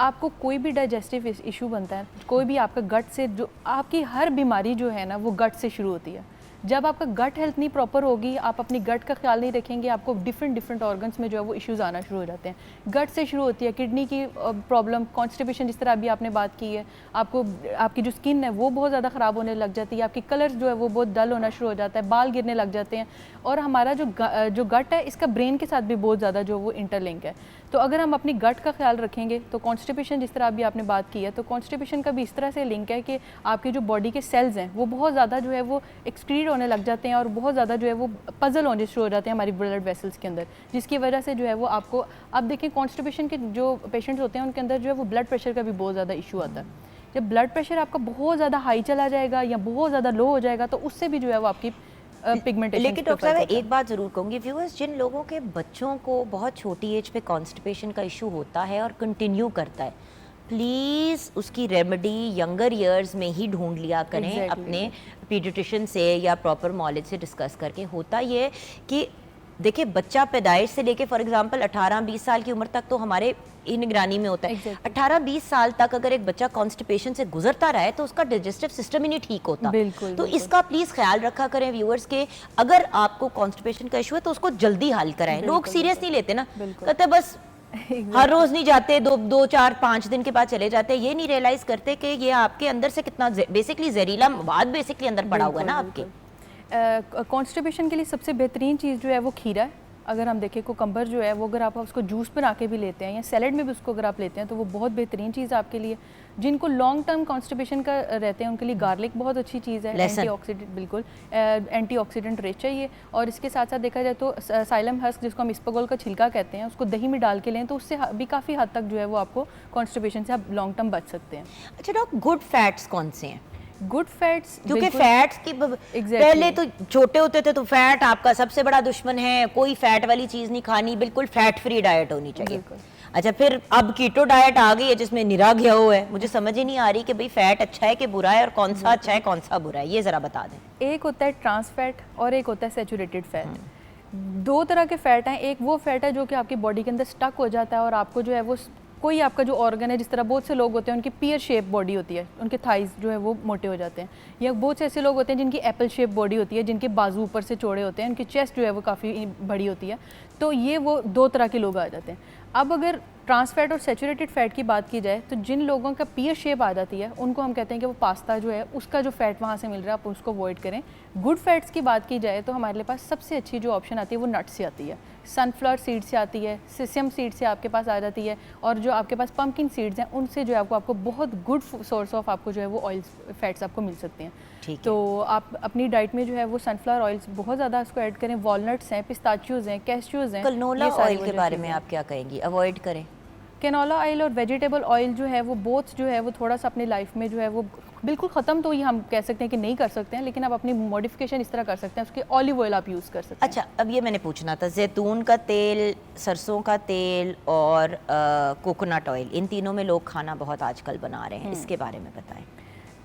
आपको कोई भी डाइजेस्टिव इशू बनता है, कोई भी आपका गट से, जो आपकी हर बीमारी जो है ना वो गट से शुरू होती है। जब आपका गट हेल्थ नहीं प्रॉपर होगी, आप अपनी गट का ख्याल नहीं रखेंगे, आपको डिफरेंट ऑर्गन्स में जो है वो इश्यूज आना शुरू हो जाते हैं। गट से शुरू होती है किडनी की प्रॉब्लम, कॉन्स्टिपेशन, जिस तरह अभी आपने बात की है, आपको आपकी जो स्किन है वो बहुत ज़्यादा ख़राब होने लग जाती है, आपकी कलर जो है वो बहुत डल होना शुरू हो जाता है, बाल गिरने लग जाते हैं। और हमारा जो गट है इसका ब्रेन के साथ भी बहुत ज़्यादा जो वो इंटरलिंक है। तो अगर हम अपनी गट का ख्याल रखेंगे तो कॉन्स्टिपेशन, जिस तरह अभी आपने बात की है, तो कॉन्स्टिपेशन का भी इस तरह से लिंक है कि आपके जो बॉडी के सेल्स हैं वो बहुत ज़्यादा जो है वो एक्सक्रीट होने लग जाते हैं और बहुत ज़्यादा जो है वो पजल होने शुरू हो जाते हैं हमारी ब्लड वेसल्स के अंदर, जिसकी वजह से जो है वो आपको, अब देखिए कॉन्स्टिपेशन के जो पेशेंट्स होते हैं उनके अंदर जो है वो ब्लड प्रेशर का भी बहुत ज़्यादा इशू आता है। जब ब्लड प्रेशर आपका बहुत ज़्यादा हाई चला जाएगा या बहुत ज़्यादा लो हो जाएगा तो उससे भी जो है वो आपकी पिगमेंटेशन। लेकिन डॉक्टर साहब, एक बात ज़रूर कहूँगी, व्यूअर्स, जिन लोगों के बच्चों को बहुत छोटी एज पे कॉन्स्टिपेशन का इशू होता है और कंटिन्यू करता है, प्लीज़ उसकी रेमेडी यंगर ईयर्स में ही ढूंढ लिया करें, अपने पीडियाट्रिशियन से या प्रॉपर नॉलेज से डिस्कस करके। होता ये कि देखिए, बच्चा पैदाइश से लेके फॉर एग्जांपल 18-20 साल की उम्र तक तो हमारे ही निगरानी में होता है। 18-20 साल तक अगर एक बच्चा कॉन्स्टिपेशन से गुजरता रहा है तो उसका डाइजेस्टिव सिस्टम ही नहीं ठीक होता। तो इसका प्लीज ख्याल रखा करें व्यूअर्स के, अगर आपको कॉन्स्टिपेशन का इशू है तो उसको जल्दी हल कराएं। लोग सीरियस नहीं लेते ना, कहते बस हर रोज नहीं जाते, 2-4-5 दिन के बाद चले जाते, ये नहीं रियलाइज करते कि ये आपके अंदर से कितना बेसिकली जहरीला मवाद बेसिकली अंदर पड़ा हुआ है ना आपके। कॉन्स्टिपेशन के लिए सबसे बेहतरीन चीज़ जो है वो खीरा है। अगर हम देखें कुकम्बर जो है वो अगर आप उसको जूस बना के भी लेते हैं या सैलेड में भी उसको अगर आप लेते हैं तो वो बहुत बेहतरीन चीज़ है आपके लिए। जिनको लॉन्ग टर्म कॉन्स्टिपेशन का रहते हैं उनके लिए गार्लिक बहुत अच्छी चीज़ है, एंटीऑक्सीडेंट, बिल्कुल एंटीऑक्सीडेंट रिच है ये। और इसके साथ साथ देखा जाए तो साइलम हस्क, जिसको हम इस्पगोल का छिलका कहते हैं, उसको दही में डाल के लें तो उससे भी काफ़ी हद तक जो है वो आपको कॉन्स्टिपेशन से आप लॉन्ग टर्म बच सकते हैं। अच्छा डॉक्टर, गुड फैट्स कौन से हैं? गुड फैट्स, क्योंकि फैट्स की पहले तो छोटे होते थे तो फैट आपका सबसे बड़ा दुश्मन है, कोई फैट वाली चीज नहीं खानी, बिल्कुल फैट फ्री डाइट होनी चाहिए। अच्छा, फिर अब कीटो डाइट आ गई है जिसमें निरा घिया है, मुझे समझ ही नहीं आ रही कि भाई फैट अच्छा है कि बुरा है और कौन सा अच्छा है कौन सा बुरा है, ये जरा बता दें। एक होता है ट्रांस फैट और एक होता है सैचुरेटेड फैट। दो तरह के फैट हैं। एक वो फैट है जो कि आपकी बॉडी के अंदर स्टक हो जाता है और आपको जो है वो कोई आपका जो ऑर्गन है, जिस तरह बहुत से लोग होते हैं उनकी पियर शेप बॉडी होती है, उनके थाइज जो है वो मोटे हो जाते हैं, या बहुत से ऐसे लोग होते हैं जिनकी एप्पल शेप बॉडी होती है, जिनके बाजू ऊपर से चौड़े होते हैं, उनकी चेस्ट जो है वो काफ़ी बड़ी होती है। तो ये वो दो तरह के लोग आ जाते हैं। अब अगर ट्रांस फैट और सैचुरेटेड फैट की बात की जाए तो जिन लोगों का पियर शेप आ जाती है उनको हम कहते हैं कि वो पास्ता जो है उसका जो फैट वहाँ से मिल रहा है आप उसको अवॉइड करें। गुड फैट्स की बात की जाए तो हमारे पास सबसे अच्छी जो ऑप्शन आती है वो नट से आती है, सनफ्लावर सीड से आती है, सेसम सीड से आपके पास आ जाती है, और जो आपके पास पम्पकिन सीड्स हैं उनसे जो है आपको बहुत गुड सोर्स ऑफ आपको जो है वो ऑयल फैट्स आपको मिल सकते हैं। तो आप अपनी डाइट में जो है वो सनफ्लावर ऑयल्स बहुत ज़्यादा उसको ऐड करें। वॉलनट्स हैं, पिस्ताचियोज़ हैं, कैश्यूज़ हैं। कैनोला ऑयल के बारे में आप क्या कहेंगी, अवॉइड करें? कैनोला ऑयल और वेजिटेबल ऑयल जो है वो बोथ जो है वो थोड़ा सा अपनी लाइफ में जो है वो बिल्कुल ख़त्म तो ये हम कह सकते हैं कि नहीं कर सकते हैं, लेकिन आप अपनी मॉडिफिकेशन इस तरह कर सकते हैं, उसके ऑलिव ऑयल आप यूज़ कर सकते हैं। अच्छा, अब ये मैंने पूछना था, जैतून का तेल, सरसों का तेल और कोकोनट ऑयल, इन तीनों में लोग खाना बहुत आजकल बना रहे हैं, इसके बारे में बताएं।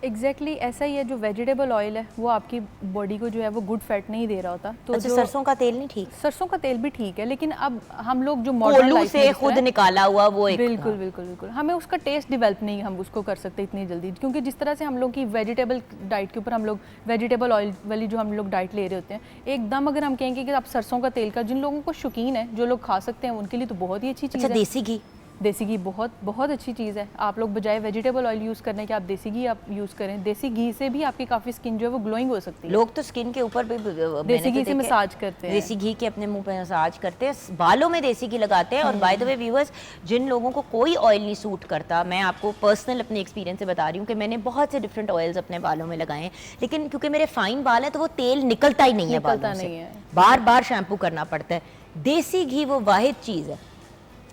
एग्जैक्टली ऐसा ही है। जो वेजिटेबल ऑयल है वो आपकी बॉडी को जो है वो गुड फैट नहीं दे रहा होता। तो अच्छा, सरसों का तेल नहीं ठीक? सरसों का तेल भी ठीक है, लेकिन अब हम लोग जो मॉडर्न लाइफ से खुद निकाला हुआ वो एक, बिल्कुल बिल्कुल बिल्कुल हमें उसका टेस्ट डेवलप नहीं हम उसको कर सकते इतनी जल्दी, क्योंकि जिस तरह से हम लोग की वेजिटेबल डाइट के ऊपर हम लोग वेजिटेबल ऑयल वाली जो हम लोग डाइट ले रहे होते हैं, एकदम अगर हम कहेंगे कि आप सरसों का तेल का, जिन लोगों को शौकीन है, जो लोग खा सकते हैं, उनके लिए तो बहुत ही अच्छी चीज़ है। देसी घी? देसी घी बहुत बहुत अच्छी चीज़ है। आप लोग बजाय वेजिटेबल ऑयल यूज़ करने के आप देसी घी आप यूज़ करें। देसी घी से भी आपकी काफ़ी स्किन जो है वो ग्लोइंग हो सकती है। लोग तो स्किन के ऊपर भी देसी घी से मसाज करते हैं, देसी घी के अपने मुंह पे मसाज करते हैं, बालों में देसी घी लगाते हैं। और बाय द वे व्यूअर्स, जिन लोगों को कोई ऑयल नहीं सूट करता, मैं आपको पर्सनल अपने एक्सपीरियंस से बता रही हूँ कि मैंने बहुत से डिफरेंट ऑयल्स अपने बालों में लगाए हैं, लेकिन क्योंकि मेरे फाइन बाल है तो वो तेल निकलता ही नहीं है बालों से, बार बार शैम्पू करना पड़ता है। देसी घी वो वाहिद चीज़ है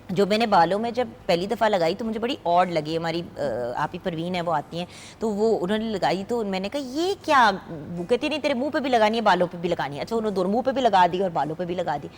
जो मैंने बालों में जब पहली दफ़ा लगाई तो मुझे बड़ी ऑड लगी। हमारी आप ही परवीन है, वो आती हैं, तो वो उन्होंने लगाई तो मैंने कहा ये क्या, वो कहती नहीं तेरे मुंह पे भी लगानी है बालों पे भी लगानी है। अच्छा, उन्होंने दोनों मुंह पे भी लगा दी और बालों पे भी लगा दी।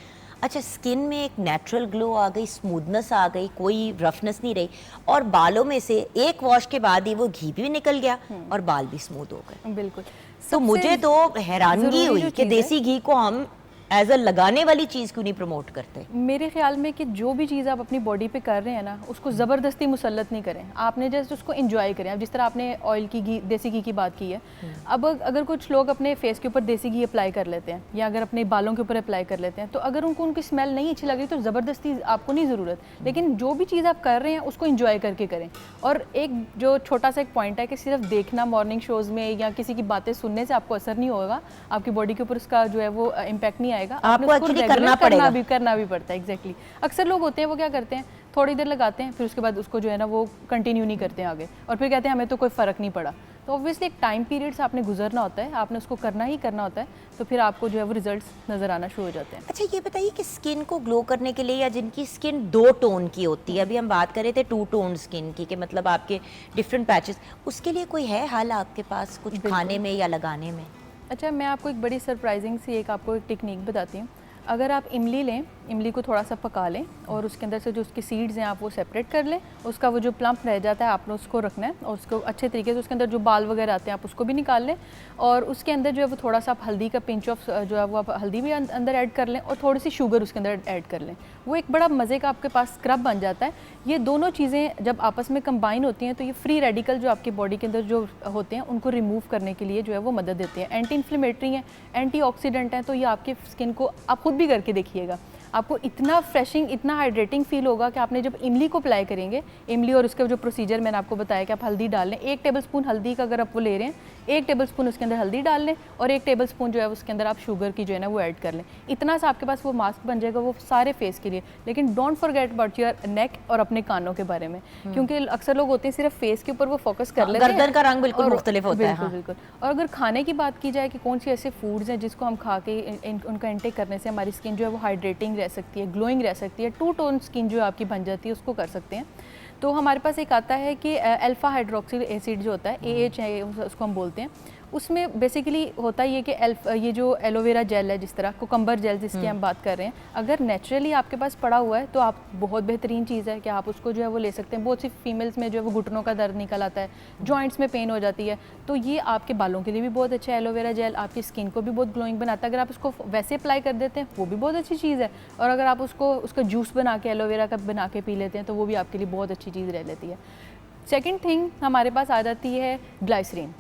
अच्छा, स्किन में एक नेचुरल ग्लो आ गई, स्मूथनेस आ गई, कोई रफनेस नहीं रही, और बालों में से एक वॉश के बाद ही वो घी भी निकल गया और बाल भी स्मूथ हो गए। बिल्कुल। तो मुझे तो हैरानगी हुई कि देसी घी को हम एज अ लगाने वाली चीज़ क्यों नहीं प्रमोट करते। मेरे ख्याल में कि जो भी चीज़ आप अपनी बॉडी पे कर रहे हैं ना, उसको ज़बरदस्ती मुसल्लत नहीं करें, आपने जस्ट उसको एंजॉय करें। अब जिस तरह आपने ऑयल की घी, देसी घी की बात की है, अब अगर कुछ लोग अपने फेस के ऊपर देसी घी अप्लाई कर लेते हैं या अगर अपने बालों के ऊपर अप्लाई कर लेते हैं, तो अगर उनको उनकी स्मेल नहीं अच्छी लग रही तो ज़बरदस्ती आपको नहीं ज़रूरत। लेकिन जो भी चीज़ आप कर रहे हैं उसको इंजॉय करके करें। और एक जो छोटा सा एक पॉइंट है कि सिर्फ देखना मॉर्निंग शोज़ में या किसी की बातें सुनने से आपको असर नहीं होगा, आपकी बॉडी के ऊपर उसका जो है वो इम्पैक्ट नहीं आएगा, आपको करना भी पड़ता है। एग्जैक्टली। अक्सर लोग होते हैं वो क्या करते हैं, थोड़ी देर लगाते हैं, फिर उसके बाद उसको जो है ना वो कंटिन्यू नहीं करते हैं आगे, और फिर कहते हैं हमें तो कोई फ़र्क नहीं पड़ा। तो ऑब्वियसली एक टाइम पीरियड से आपने गुजरना होता है, आपने उसको करना ही करना होता है, तो फिर आपको जो है वो रिजल्ट्स नज़र आना शुरू हो जाते हैं। अच्छा, ये बताइए कि स्किन को ग्लो करने के लिए, या जिनकी स्किन 2 टोन की होती है, अभी हम बात कर रहे थे 2 टोन स्किन की, कि मतलब आपके डिफरेंट पैचेस, उसके लिए कोई है हल आपके पास कुछ खाने में या लगाने में? अच्छा, मैं आपको एक बड़ी सरप्राइजिंग सी आपको एक टेक्निक बताती हूँ। अगर आप इमली लें, इमली को थोड़ा सा पका लें और उसके अंदर से जो उसकी सीड्स हैं आप वो सेपरेट कर लें, उसका वो जो प्लम्प रह जाता है आपने उसको रखना है, और उसको अच्छे तरीके से उसके अंदर जो बाल वगैरह आते हैं आप उसको भी निकाल लें, और उसके अंदर जो है वो थोड़ा सा आप हल्दी का पिंच ऑफ जो है वो आप हल्दी भी अंदर ऐड कर लें, और थोड़ी सी शुगर उसके अंदर ऐड कर लें। वो एक बड़ा मज़े का आपके पास स्क्रब बन जाता है। ये दोनों चीज़ें जब आपस में कंबाइन होती हैं तो ये फ्री रेडिकल जो आपकी बॉडी के अंदर जो होते हैं उनको रिमूव करने के लिए जो है वो मदद देते हैं। एंटी इन्फ्लेमेटरी हैं, एंटीऑक्सीडेंट हैं, तो ये आपके स्किन को आप खुद भी करके देखिएगा, आपको इतना फ्रेशिंग, इतना हाइड्रेटिंग फील होगा कि आपने जब इमली को अप्लाई करेंगे, इमली और उसका जो प्रोसीजर मैंने आपको बताया कि आप हल्दी डाल लें, 1 टेबलस्पून हल्दी का अगर आप वो ले रहे हैं, 1 टेबलस्पून उसके अंदर हल्दी डाल लें, और 1 टेबलस्पून जो है उसके अंदर आप शुगर की जो है ना वो ऐड कर लें। इतना सा आपके पास वो मास्क बन जाएगा वो सारे फेस के लिए। लेकिन don't forget about your neck और अपने कानों के बारे में, क्योंकि अक्सर लोग होते हैं सिर्फ फेस के ऊपर वो फोकस कर लेते हैं, गर्दन का रंग बिल्कुल मुख्तलिफ होता है। बिल्कुल। और अगर खाने की बात की जाए कि कौन सी ऐसे फूड्स हैं जिसको हम खा के उनका इंटेक करने से हमारी स्किन जो है वो हाइड्रेटिंग रह सकती है, ग्लोइंग रह सकती है, 2 टोन स्किन जो आपकी बन जाती है, उसको कर सकते हैं। तो हमारे पास एक आता है कि अल्फा हाइड्रोक्सिल एसिड जो होता है, AH है उसको हम बोलते हैं, उसमें बेसिकली होता ही है कि ये जो एलोवेरा जेल है, जिस तरह कोकम्बर जेल जिसकी हम बात कर रहे हैं, अगर नेचुरली आपके पास पड़ा हुआ है तो आप बहुत बेहतरीन चीज़ है कि आप उसको जो है वो ले सकते हैं। बहुत सी फीमेल्स में जो है वो घुटनों का दर्द निकल आता है, जॉइंट्स में पेन हो जाती है, तो ये आपके बालों के लिए भी बहुत अच्छा है। एलोवेरा जेल आपकी स्किन को भी बहुत ग्लोइंग बनाता है। अगर आप उसको वैसे अप्लाई कर देते हैं वो भी बहुत अच्छी चीज़ है, और अगर आप उसका जूस बना के एलोवेरा का बना के पी लेते हैं तो वो भी आपके लिए बहुत अच्छी चीज़ रह लेती है। सेकेंड थिंग हमारे पास आ जाती है ग्लाइसरीन।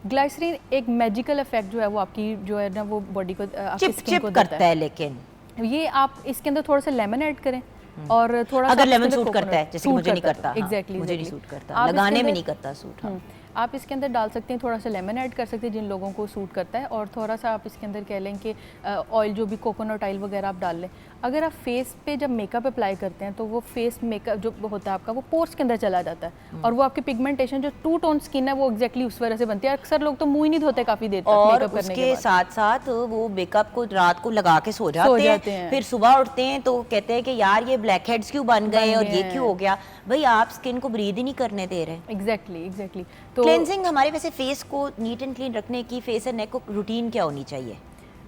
ग्लाइसरीन एक मैजिकल इफेक्ट जो है वो आपकी जो है ना वो बॉडी को, आपकी स्किन को करता है। लेकिन ये आप इसके अंदर थोड़ा सा लेमन ऐड करें, और थोड़ा अगर लेमन सूट करता है, जैसे मुझे नहीं करता, एग्जैक्टली मुझे नहीं सूट करता, लगाने में नहीं करता सूट। आप इसके अंदर डाल सकते हैं, थोड़ा सा लेमन ऐड कर सकते हैं जिन लोगों को सूट करता है, और थोड़ा सा आप इसके अंदर कह लें कि ऑयल जो भी कोकोनट ऑयल वगैरह आप डाल लें। अगर आप फेस पे जब मेकअप अप्लाई करते हैं तो वो फेस मेकअप जो होता है आपका वो पोर्स के अंदर चला जाता है, और वो आपकी पिगमेंटेशन जो 2 टोन स्किन है वो एग्जैक्टली उस वजह से बनती है। अक्सर लोग तो मुंह ही नहीं धोते काफ़ी देर तक मेकअप करने के बाद। साथ साथ वो मेकअप को रात को लगा के सो जाते हैं, फिर सुबह उठते हैं तो कहते हैं कि यार ये ब्लैक हेड्स क्यों बन गए और ये क्यों हो गया। भाई आप स्किन को ब्रीद ही नहीं करने दे रहे। एग्जैक्टली। तो क्लेंजिंग हमारे वैसे फेस को नीट एंड क्लीन रखने की, फेस एंड नेक को रूटीन क्या होनी चाहिए?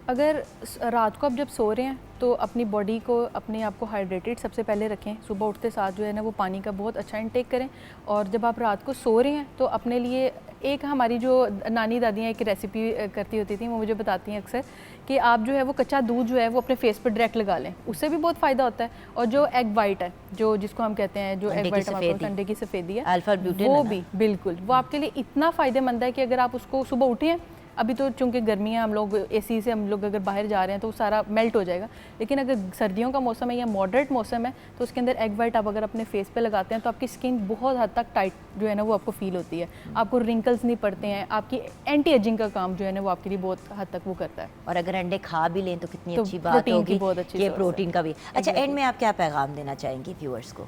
अगर रात को आप जब सो रहे हैं तो अपनी बॉडी को, अपने आप को हाइड्रेटेड सबसे पहले रखें। सुबह उठते साथ जो है ना वो पानी का बहुत अच्छा इंटेक करें, और जब आप रात को सो रहे हैं तो अपने लिए एक हमारी जो नानी दादियाँ एक रेसिपी करती होती थी, वो मुझे बताती हैं अक्सर कि आप जो है वो कच्चा दूध जो है वो अपने फेस पर डायरेक्ट लगा लें, उससे भी बहुत फ़ायदा होता है। और जो एग वाइट है, जो जिसको हम कहते हैं जो एग वाइट अंडे की सफ़ेदी है, अल्फा ब्यूटेन, वो भी बिल्कुल वो आपके लिए इतना फ़ायदेमंद है कि अगर आप उसको सुबह उठें, अभी तो चूंकि गर्मियाँ हम लोग एसी से हम लोग अगर बाहर जा रहे हैं तो वो सारा मेल्ट हो जाएगा, लेकिन अगर सर्दियों का मौसम है या मॉडरेट मौसम है तो उसके अंदर एग वाइट आप अगर अपने फेस पे लगाते हैं तो आपकी स्किन बहुत हद तक टाइट जो है ना वो आपको फील होती है, आपको रिंकल्स नहीं पड़ते हैं, आपकी एंटी एजिंग का काम जो है ना वो आपके लिए बहुत हद तक वो करता है। और अगर अंडे खा भी लें तो कितनी तो अच्छी बात प्रोटीन की होगी, बहुत अच्छी ये source है। प्रोटीन का भी। अच्छा, एंड में आप क्या पैगाम देना चाहेंगी व्यूअर्स को?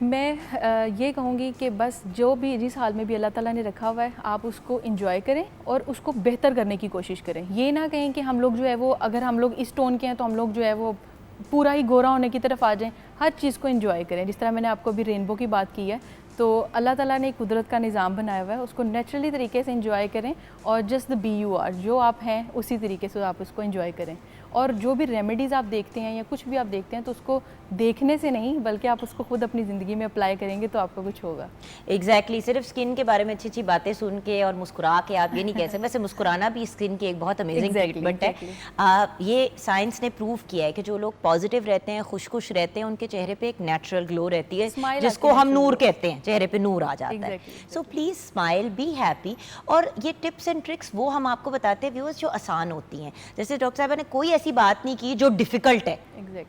मैं ये कहूँगी कि बस जो भी जिस हाल में भी अल्लाह ताला ने रखा हुआ है आप उसको इंजॉय करें और उसको बेहतर करने की कोशिश करें। ये ना कहें कि हम लोग जो है वो अगर हम लोग इस टोन के हैं तो हम लोग जो है वो पूरा ही गोरा होने की तरफ आ जाएं। हर चीज़ को इंजॉय करें। जिस तरह मैंने आपको अभी रेनबो की बात की है, तो अल्लाह ताला ने एक कुदरत का निज़ाम बनाया हुआ है, उसको नेचुरली तरीके से इंजॉय करें और just the be you are, जो आप हैं उसी तरीके से आप उसको इंजॉय करें। और जो भी रेमेडीज़ आप देखते हैं या कुछ भी आप देखते हैं तो उसको देखने से नहीं बल्कि आप उसको खुद अपनी ज़िंदगी में अप्लाई करेंगे तो आपका कुछ होगा। एग्जैक्टली सिर्फ स्किन के बारे में अच्छी अच्छी बातें सुन के और मुस्कुरा के आप ये नहीं कह सकते। वैसे मुस्कुराना भी स्किन की एक बहुत अमेजिंग ट्रीटमेंट है। ये साइंस ने प्रूव किया है कि जो लोग पॉजिटिव रहते हैं, खुश रहते हैं, उनके चेहरे पे एक नेचुरल ग्लो रहती है, जिसको हम नूर कहते हैं, चेहरे पे नूर आ जाता है। So please smile, be happy. और ये टिप्स एंड ट्रिक्स वो हम आपको बताते हैं व्यूअर्स जो आसान होती हैं। जैसे डॉक्टर साहब ने कोई ऐसी बात नहीं की जो डिफिकल्ट है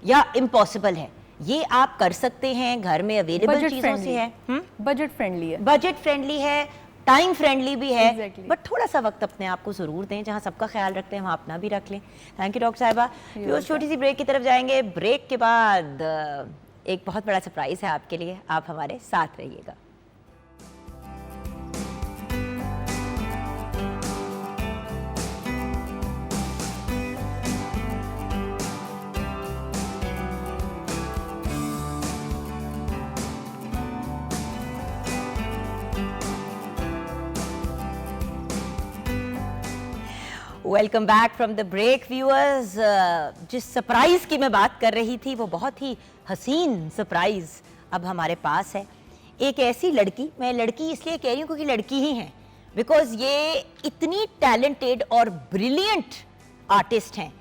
या इम्पॉसिबल है, ये आप कर सकते हैं, घर में अवेलेबल चीज़ों से है, बजट फ्रेंडली है, बजट फ्रेंडली है, टाइम फ्रेंडली भी है, बट थोड़ा सा वक्त अपने आप को ज़रूर दें। जहाँ सबका ख्याल रखते हैं वहाँ अपना भी रख लें। थैंक यू डॉक्टर साहिबा। व्यूअर्स छोटी सी ब्रेक की तरफ जाएंगे। ब्रेक के बाद एक बहुत बड़ा सरप्राइज़ है आपके लिए, आप हमारे साथ रहिएगा। Welcome back from the break viewers. जिस सरप्राइज़ की मैं बात कर रही थी वो बहुत ही हसीन सरप्राइज़ अब हमारे पास है। एक ऐसी लड़की, मैं लड़की इसलिए कह रही हूँ क्योंकि लड़की ही है, बिकॉज ये इतनी टैलेंटेड और ब्रिलियंट आर्टिस्ट हैं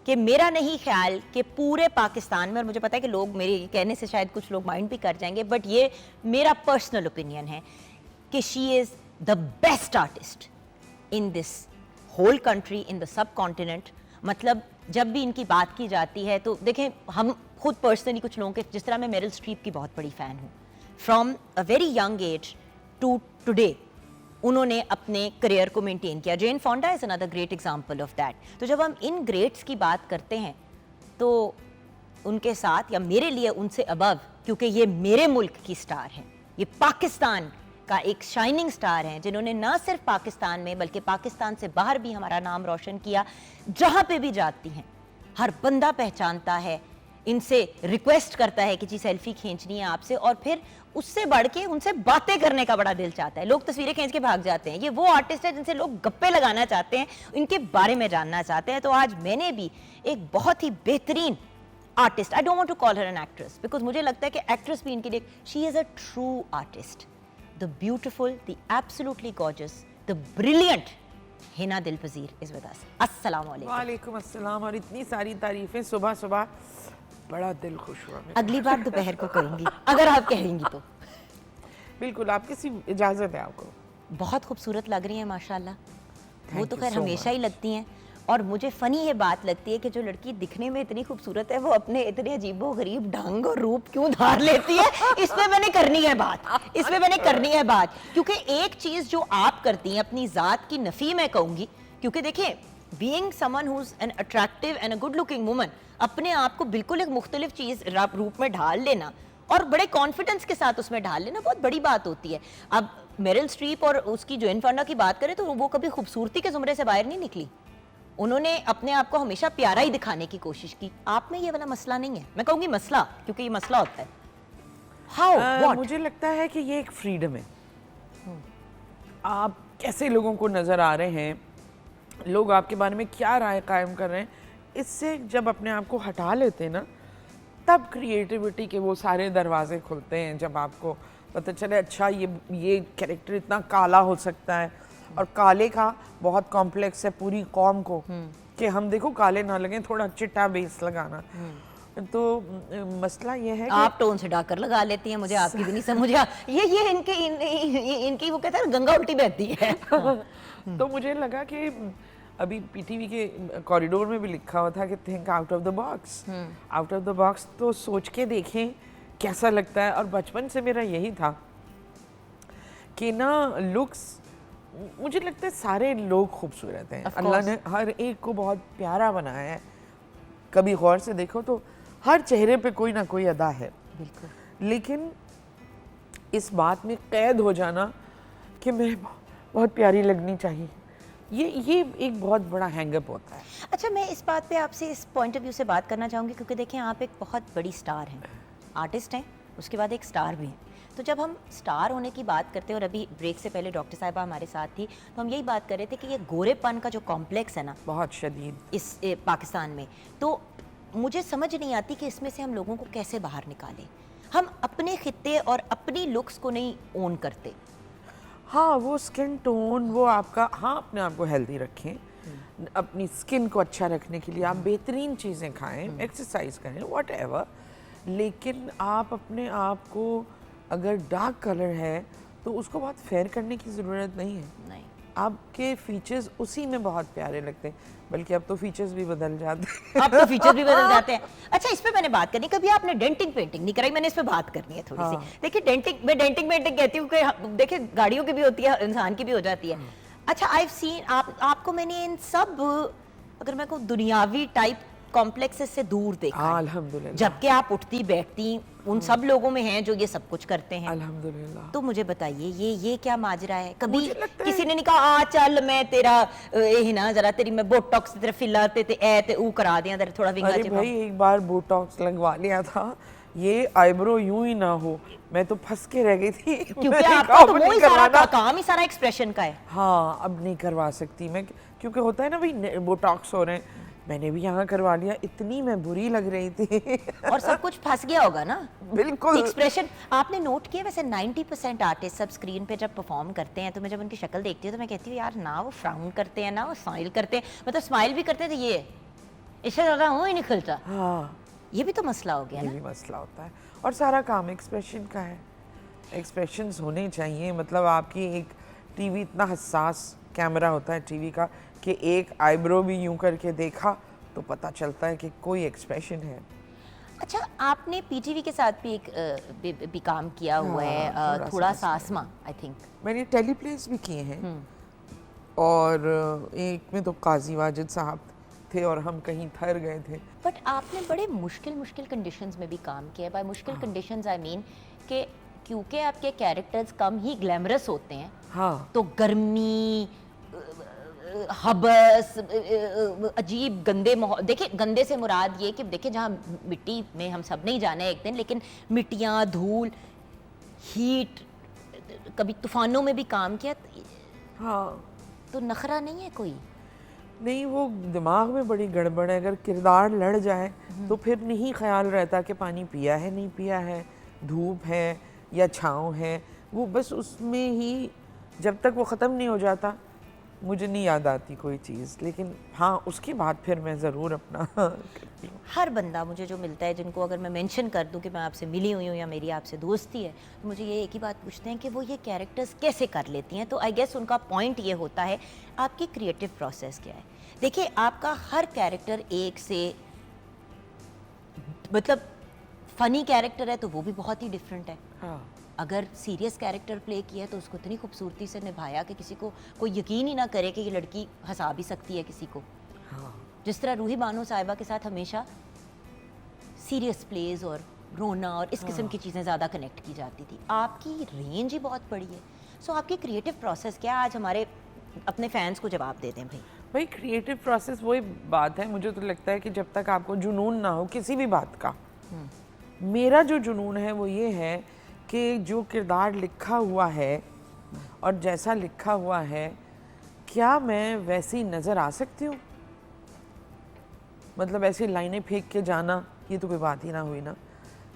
कि मेरा नहीं ख्याल कि पूरे पाकिस्तान में, और मुझे पता है कि लोग मेरे कहने से शायद कुछ लोग माइंड भी कर जाएंगे, बट ये मेरा पर्सनल ओपिनियन है कि she is the best artist in this whole country, in the subcontinent. मतलब जब भी इनकी बात की जाती है तो देखें, हम खुद पर्सनली कुछ लोगों के, जिस तरह मैं मेरिल स्ट्रीप की बहुत बड़ी फ़ैन हूँ, from a very young age to today उन्होंने अपने करियर को मेंटेन किया। Jane Fonda is another great example of that. तो जब हम इन ग्रेट्स की बात करते हैं तो उनके साथ, या मेरे लिए उनसे अबव, क्योंकि ये मेरे मुल्क की स्टार हैं, ये पाकिस्तान का एक शाइनिंग स्टार हैं, जिन्होंने ना सिर्फ पाकिस्तान में बल्कि पाकिस्तान से बाहर भी हमारा नाम रोशन किया। जहाँ पे भी जाती हैं हर बंदा पहचानता है, इनसे रिक्वेस्ट करता है कि जी सेल्फी खींचनी है आपसे, और फिर उससे बढ़ के उनसे बातें करने का बड़ा दिल चाहता है। लोग तस्वीरें खींच के भाग जाते हैं। ये वो आर्टिस्ट है जिनसे लोग गप्पे लगाना चाहते हैं, इनके बारे में जानना चाहते हैं। तो आज मैंने भी एक बहुत ही बेहतरीन artist, I don't want to call her an actress because मुझे लगता है कि एक्ट्रेस भी इनके लिए, she is a true artist, the beautiful, the absolutely gorgeous, the brilliant Hina Dilpazir इस वजह से। अस्सलाम वालेकुम। वालेकुम अस्सलाम। और इतनी सारी तारीफें सुबह सुबह, बड़ा दिल खुश हुआ। अगली बार दोपहर को करूंगी अगर आप कहेंगी तो। बिल्कुल, आप किसी इजाज़त है आपको। बहुत खूबसूरत लग रही हैं माशाल्लाह। वो तो you खैर so हमेशा ही लगती हैं। और मुझे फ़नी ये बात लगती है कि जो लड़की दिखने में इतनी खूबसूरत है वो अपने इतने अजीबो गरीब ढंग और रूप क्यों धार लेती है। इसमें मैंने करनी है बात, क्योंकि एक चीज़ जो आप करती हैं अपनी ज़ात की नफ़ी मैं कहूँगी, क्योंकि देखिए being someone who is an attractive and a good looking woman, अपने आप को बिल्कुल एक मुख्तलिफ चीज़ रूप में ढाल लेना और बड़े कॉन्फिडेंस के साथ उसमें ढाल लेना बहुत बड़ी बात होती है। अब मेरिल स्ट्रीप और उसकी जेन फोंडा की बात करें तो वो कभी खूबसूरती के ज़ुमरे से बाहर नहीं निकली। उन्होंने अपने आप को हमेशा प्यारा ही दिखाने की कोशिश की। आप में ये वाला मसला नहीं है, मैं कहूँगी मसला, क्योंकि ये मसला होता है। How? मुझे लगता है कि ये एक फ्रीडम है। आप कैसे लोगों को नज़र आ रहे हैं, लोग आपके बारे में क्या राय कायम कर रहे हैं, इससे जब अपने आप को हटा लेते हैं ना, तब क्रिएटिविटी के वो सारे दरवाजे खुलते हैं। जब आपको पता चले अच्छा ये कैरेक्टर इतना काला हो सकता है, और काले का बहुत कॉम्प्लेक्स है पूरी कौम को कि हम देखो काले ना लगे, थोड़ा चिट्टा बेस लगाना। तो मसला ये है आप टोन से डाकर लगा लेती हैं, मुझे आपकी भी नहीं समझ। ये इनकी वो कहते हैं गंगा उल्टी बहती है। तो मुझे लगा कि अभी पीटीवी के कॉरिडोर में भी लिखा हुआ था कि think out of the box. Out of the box तो सोच के देखें कैसा लगता है। और बचपन से मेरा यही था कि ना लुक्स, मुझे लगता है सारे लोग खूबसूरत हैं, अल्लाह ने हर एक को बहुत प्यारा बनाया है। कभी गौर से देखो तो हर चेहरे पे कोई ना कोई अदा है। बिल्कुल। लेकिन इस बात में कैद हो जाना कि मैं बहुत प्यारी लगनी चाहिए, ये एक बहुत बड़ा हैंगअप होता है। अच्छा, मैं इस बात पे आपसे इस पॉइंट ऑफ व्यू से बात करना चाहूँगी क्योंकि देखें आप एक बहुत बड़ी स्टार हैं, आर्टिस्ट हैं, उसके बाद एक स्टार भी हैं। तो जब हम स्टार होने की बात करते हैं, और अभी ब्रेक से पहले डॉक्टर साहिबा हमारे साथ थी, तो हम यही बात कर रहे थे कि ये गोरेपन का जो कॉम्प्लेक्स है ना बहुत शदीद इस पाकिस्तान में, तो मुझे समझ नहीं आती कि इसमें से हम लोगों को कैसे बाहर निकालें। हम अपने खित्ते और अपनी लुक्स को नहीं ओन करते। हाँ, वो स्किन टोन, वो आपका, हाँ अपने आप को हेल्दी रखें, अपनी स्किन को अच्छा रखने के लिए आप बेहतरीन चीज़ें खाएं, एक्सरसाइज करें, व्हाटएवर। लेकिन आप अपने आप को अगर डार्क कलर है तो उसको बहुत फेयर करने की ज़रूरत नहीं है। नहीं, आपके फीचर्स उसी में बहुत प्यारे लगते हैं, बल्कि अब तो फीचर्स भी बदल जाते हैं। अब तो फीचर भी बदल जाते हैं। अच्छा, इस पे मैंने बात करनी, कभी आपने डेंटिंग पेंटिंग नहीं कराई? मैंने इस पे बात करनी है थोड़ी सी। देखिए मैं डेंटिंग पेंटिंग कहती हूँ कि देखिए गाड़ियों की भी होती है, इंसान की भी हो जाती है। अच्छा, आई हैव सीन आपको मैंने इन सब, अगर मैं कहूँ दुनियावी टाइप कॉम्प्लेक्सेस से दूर देखा है। अल्हम्दुलिल्लाह, जबकि आप उठती बैठती उन सब लोगों में हैं जो ये सब कुछ करते हैं। अल्हम्दुलिल्लाह। तो मुझे बताइए ये क्या माजरा है? कभी मुझे लगता है- किसी ने नहीं कहा आ चल मैं तेरा ये ना जरा तेरी मैं बोटॉक्स तेरा फिलर ते ए ते ऊ करा दिया तेरा थोड़ा विंगा अरे चिपका। भाई, एक बार बोटॉक्स लगवा लिया था, ये आईब्रो यूं ही ना हो, मैं तो फंस के रह गई थी। क्योंकि मैंने आपका कहा, तो अब मुंह नहीं ही सारा करवाना। काम ही सारा एक्सप्रेशन का है। हाँ, अब नहीं करवा सकती मैं, क्योंकि होता है ना भाई बोटॉक्स हो रहे हैं। मैंने भी यहाँ करवा लिया, इतनी मैं बुरी लग रही थी। और सब कुछ फंस गया होगा ना। बिल्कुल। एक्सप्रेशन आपने नोट किया वैसे 90% आर्टिस्ट सब स्क्रीन पे जब परफॉर्म करते हैं तो मैं जब उनकी शक्ल देखती हूँ तो मैं कहती हूँ यार ना वो फ्राउन करते हैं ना वो स्माइल करते हैं, मतलब स्माइल भी करते हैं तो ये इससे ज़्यादा मुँह ही नहीं खुलता। हाँ, ये भी तो मसला हो गया ये ना। भी मसला होता है। और सारा काम एक्सप्रेशन का है, एक्सप्रेशंस होने चाहिए। मतलब आपकी एक टीवी इतना हसास कैमरा होता है टीवी का कि एक आईब्रो भी यूं करके देखा तो पता चलता है कि कोई एक्सप्रेशन है। अच्छा, आपने पीटीवी के साथ भी एक भी काम किया हुआ है, थोड़ा थोड़ा सा सा आसमां आई थिंक। मैंने टेलीप्लेस भी किए हैं, और एक में तो काजी वाजिद साहब थे और हम कहीं ठहर गए थे। बट आपने बड़े मुश्किल कंडीशंस में भी काम किया है। बाय मुश्किल कंडीशंस आई मीन कि क्योंकि आपके कैरेक्टर्स कम ही ग्लैमरस होते हैं, हाँ, तो गर्मी, हबस, अजीब गंदे माहौल। देखिए गंदे से मुराद ये कि देखिए जहाँ मिट्टी में हम सब नहीं जाना है एक दिन, लेकिन मिट्टियाँ, धूल, हीट, कभी तूफानों में भी काम किया, हाँ, तो नखरा नहीं है कोई? नहीं, वो दिमाग में बड़ी गड़बड़ है। अगर किरदार लड़ जाए तो फिर नहीं ख्याल रहता कि पानी पिया है नहीं पिया है, धूप है या छाँव है। वो बस उसमें ही, जब तक वो ख़त्म नहीं हो जाता मुझे नहीं याद आती कोई चीज़। लेकिन हाँ, उसके बाद फिर मैं ज़रूर अपना करती हूँ। हर बंदा मुझे जो मिलता है, जिनको अगर मैं मेंशन कर दूं कि मैं आपसे मिली हुई हूँ या मेरी आपसे दोस्ती है, तो मुझे ये एक ही बात पूछते हैं कि वो ये कैरेक्टर्स कैसे कर लेती हैं। तो आई गेस उनका पॉइंट ये होता है आपकी क्रिएटिव प्रोसेस क्या है। देखिए आपका हर कैरेक्टर एक से, मतलब फ़नी कैरेक्टर है तो वो भी बहुत ही डिफरेंट है। हाँ, अगर सीरियस कैरेक्टर प्ले किया है तो उसको इतनी खूबसूरती से निभाया कि किसी को कोई यकीन ही ना करे कि ये लड़की हंसा भी सकती है किसी को। हाँ, जिस तरह रूही बानो साहिबा के साथ हमेशा सीरियस प्लेज और रोना और इस किस्म की चीज़ें ज़्यादा कनेक्ट की जाती थी, आपकी रेंज ही बहुत बड़ी है। सो आपकी क्रिएटिव प्रोसेस क्या, आज हमारे अपने फैंस को जवाब दे दें भाई। भाई क्रिएटिव प्रोसेस वही बात है, मुझे तो लगता है कि जब तक आपको जुनून ना हो किसी भी बात का, मेरा जो जुनून है वो ये है कि जो किरदार लिखा हुआ है और जैसा लिखा हुआ है, क्या मैं वैसी नज़र आ सकती हूँ? मतलब ऐसी लाइनें फेंक के जाना, ये तो कोई बात ही ना हुई ना।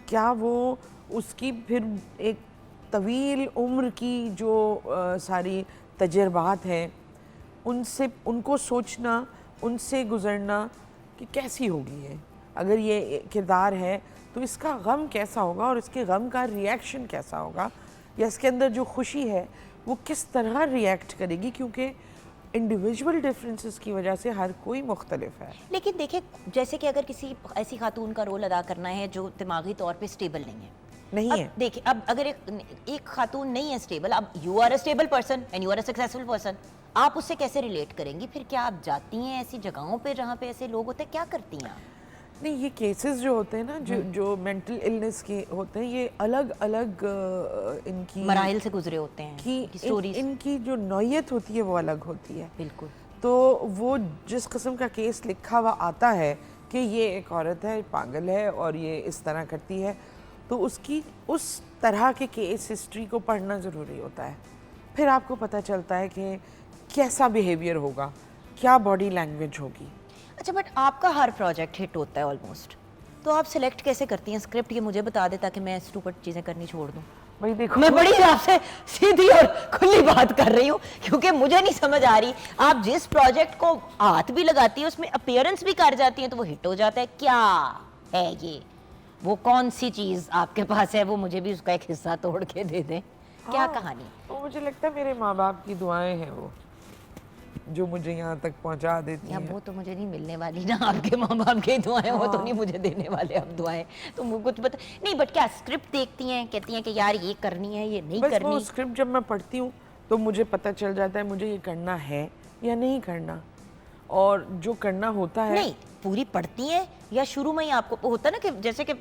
क्या वो उसकी फिर एक तवील उम्र की जो सारी तजर्बात हैं, उनको सोचना, उनसे गुज़रना कि कैसी होगी ये, अगर ये किरदार है तो इसका गम कैसा होगा और इसके गम का रिएक्शन कैसा होगा, या इसके अंदर जो खुशी है वो किस तरह रिएक्ट करेगी। क्योंकि इंडिविजुअल डिफरेंसेस की वजह से हर कोई मुख्तलिफ है। लेकिन देखिए, जैसे कि अगर किसी ऐसी खातून का रोल अदा करना है जो दिमागी तौर पे स्टेबल नहीं है, नहीं अब है। देखिए, अब अगर एक खातून नहीं है स्टेबल, अब you are a stable person and you are a successful person, आप उससे कैसे रिलेट करेंगी? फिर क्या आप जाती हैं ऐसी जगहों पे जहाँ पे ऐसे लोग होते हैं, क्या करती हैं आप? नहीं, ये केसेस जो होते हैं ना, जो मेंटल इलनेस के होते हैं, ये अलग अलग इनकी मराहिल से गुजरे होते हैं की स्टोरीज। इनकी जो नौयत होती है वो अलग होती है। बिल्कुल। तो वो जिस किस्म का केस लिखा हुआ आता है कि ये एक औरत है, पागल है और ये इस तरह करती है, तो उसकी उस तरह के केस हिस्ट्री को पढ़ना ज़रूरी होता है। फिर आपको पता चलता है कि कैसा बिहेवियर होगा, क्या बॉडी लैंग्वेज होगी। अच्छा, बट आपका हर प्रोजेक्ट हिट होता है ऑलमोस्ट, तो आप सिलेक्ट कैसे करती हैं स्क्रिप्ट? ये मुझे बता दे ताकि मैं स्टूपिड चीज़ें करनी छोड़ दूँ। भाई देखो, मैं बड़ी आपसे सीधी और खुली बात कर रही हूँ, क्योंकि मुझे नहीं समझ आ रही, आप जिस प्रोजेक्ट को हाथ भी लगाती है उसमें अपीयरेंस भी कर जाती है तो वो हिट हो जाता है। क्या है ये? वो कौन सी चीज़ आपके पास है? वो मुझे भी उसका एक हिस्सा तोड़ के दे दें। क्या कहानी? वो मुझे लगता है मेरे माँ बाप की दुआएं हैं वो, जो मुझे यहाँ तक पहुँचा देती या हैं। वो तो मुझे नहीं मिलने वाली ना, आपके माँ बाप की दुआएं, वो तो नहीं मुझे देने वाले अब दुआएं। तो मुझे कुछ बता नहीं, बट क्या स्क्रिप्ट देखती हैं, कहती हैं कि यार ये करनी है, ये नहीं बस वो करनी? स्क्रिप्ट जब मैं पढ़ती हूँ तो मुझे पता चल जाता है मुझे ये करना है या नहीं करना, और जो करना होता है। नहीं, पूरी पढ़ती हैं या शुरू में ही आपको होता है ना कि जैसे कि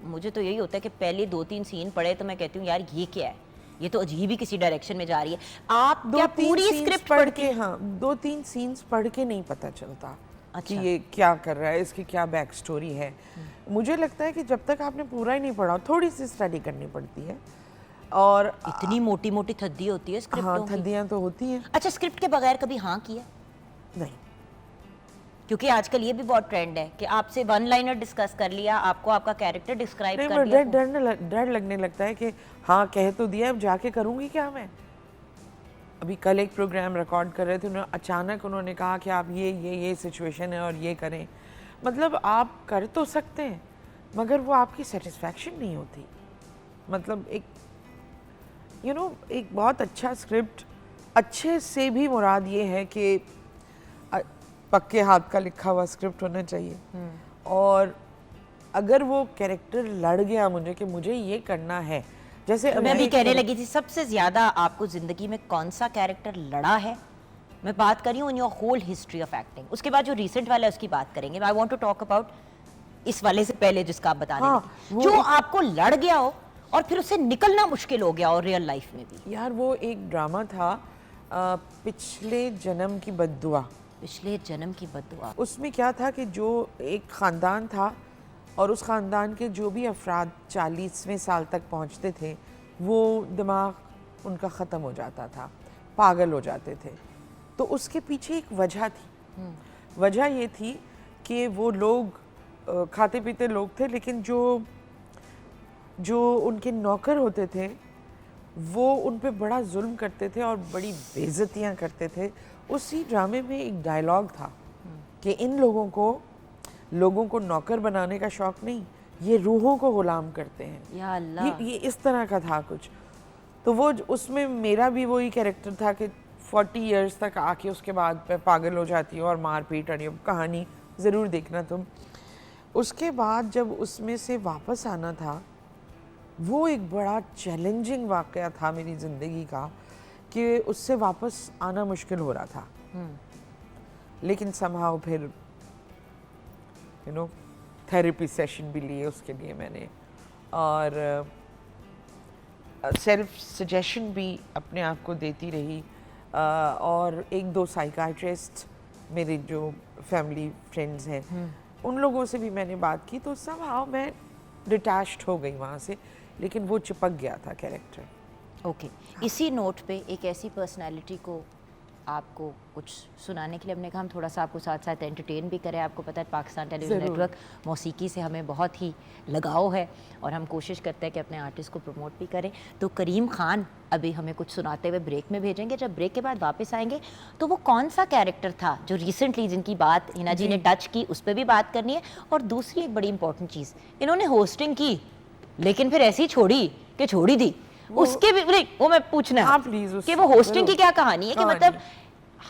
मुझे तो यही होता है कि पहले 2-3 सीन पढ़े तो मैं कहती हूँ यार ये क्या है, ये तो अजीब ही किसी डायरेक्शन में जा रही है। आप क्या पूरी स्क्रिप्ट पढ़ पढ़ के, हाँ, 2-3 सीन्स पढ़ के नहीं पता चलता अच्छा। कि ये क्या कर रहा है, इसकी क्या बैक स्टोरी है। मुझे लगता है कि जब तक आपने पूरा ही नहीं पढ़ा, थोड़ी सी स्टडी करनी पड़ती है। और इतनी मोटी मोटी थद्दी होती है हाँ, स्क्रिप्टों की। थद्दियाँ तो होती हैं। अच्छा, स्क्रिप्ट के बगैर कभी हाँ किया? नहीं, क्योंकि आजकल ये भी बहुत ट्रेंड है कि आपसे वन लाइनर डिस्कस कर लिया, आपको आपका कैरेक्टर डिस्क्राइब नहीं, कर मुझे दिया। डर लगने लगता है कि हाँ कह तो दिया, अब जाके करूँगी क्या मैं। अभी कल एक प्रोग्राम रिकॉर्ड कर रहे थे, अचानक उन्होंने कहा कि आप ये सिचुएशन है और ये करें। मतलब आप कर तो सकते हैं मगर वो आपकी सेटिस्फैक्शन नहीं होती। मतलब एक एक बहुत अच्छा स्क्रिप्ट, अच्छे से भी मुराद ये है कि पक्के हाथ का लिखा हुआ स्क्रिप्ट होना चाहिए। और अगर वो कैरेक्टर लड़ गया मुझे कि मुझे ये करना है, जैसे मैं भी कहने लगी थी, सबसे ज्यादा आपको जिंदगी में कौन सा कैरेक्टर लड़ा है? मैं बात कर रही हूँ in your whole history of acting. उसके बाद जो रिसेंट वाला है उसकी बात करेंगे। I want to talk about इस वाले से पहले जिसका आप बता रहे थे, जो आपको लड़ गया हो और फिर उससे निकलना मुश्किल हो गया और रियल लाइफ में भी। यार वो एक ड्रामा था, पिछले जन्म की बद्दुआ। पिछले जन्म की बद्दुआ। उसमें क्या था कि जो एक ख़ानदान था और उस ख़ानदान के जो भी अफराद 40वें साल तक पहुंचते थे वो दिमाग उनका ख़त्म हो जाता था, पागल हो जाते थे। तो उसके पीछे एक वजह थी। वजह ये थी कि वो लोग खाते पीते लोग थे, लेकिन जो उनके नौकर होते थे वो उन पे बड़ा जुल्म करते थे और बड़ी बेइज्जतियाँ करते थे। उसी ड्रामे में एक डायलॉग था कि इन लोगों को नौकर बनाने का शौक नहीं, ये रूहों को गुलाम करते हैं। या अल्लाह। ये इस तरह का था कुछ। तो वो उसमें मेरा भी वही कैरेक्टर था कि 40 इयर्स तक आके उसके बाद मैं पागल हो जाती हूँ और मार पीट रही हूँ। कहानी ज़रूर देखना तुम। उसके बाद जब उसमें से वापस आना था, वो एक बड़ा चैलेंजिंग वाक़या था मेरी ज़िंदगी का कि उससे वापस आना मुश्किल हो रहा था। लेकिन समहाउ फिर थेरेपी सेशन भी लिए उसके लिए मैंने, और सेल्फ सजेशन भी अपने आप को देती रही। और 1-2 साइकाइट्रिस्ट मेरे जो फैमिली फ्रेंड्स हैं उन लोगों से भी मैंने बात की, तो समहाउ मैं डिटैच्ड हो गई वहाँ से, लेकिन वो चिपक गया था कैरेक्टर। ओके। इसी नोट पे एक ऐसी पर्सनालिटी को आपको कुछ सुनाने के लिए हमने कहा हम थोड़ा सा आपको साथ साथ एंटरटेन भी करें। आपको पता है पाकिस्तान टेलीविज़न नेटवर्क मौसीकी से हमें बहुत ही लगाव है और हम कोशिश करते हैं कि अपने आर्टिस्ट को प्रमोट भी करें। तो करीम खान अभी हमें कुछ सुनाते हुए ब्रेक में भेजेंगे। जब ब्रेक के बाद वापस आएंगे तो वो कौन सा कैरेक्टर था जो रिसेंटली जिनकी बात हिना जी ने टच की, उस पर भी बात करनी है। और दूसरी एक बड़ी इंपॉर्टेंट चीज़, इन्होंने होस्टिंग की लेकिन फिर ऐसी छोड़ी कि छोड़ी थी। उसके भी नहीं, वो मैं पूछना है प्लीज कि वो होस्टिंग की क्या कहानी है कि मतलब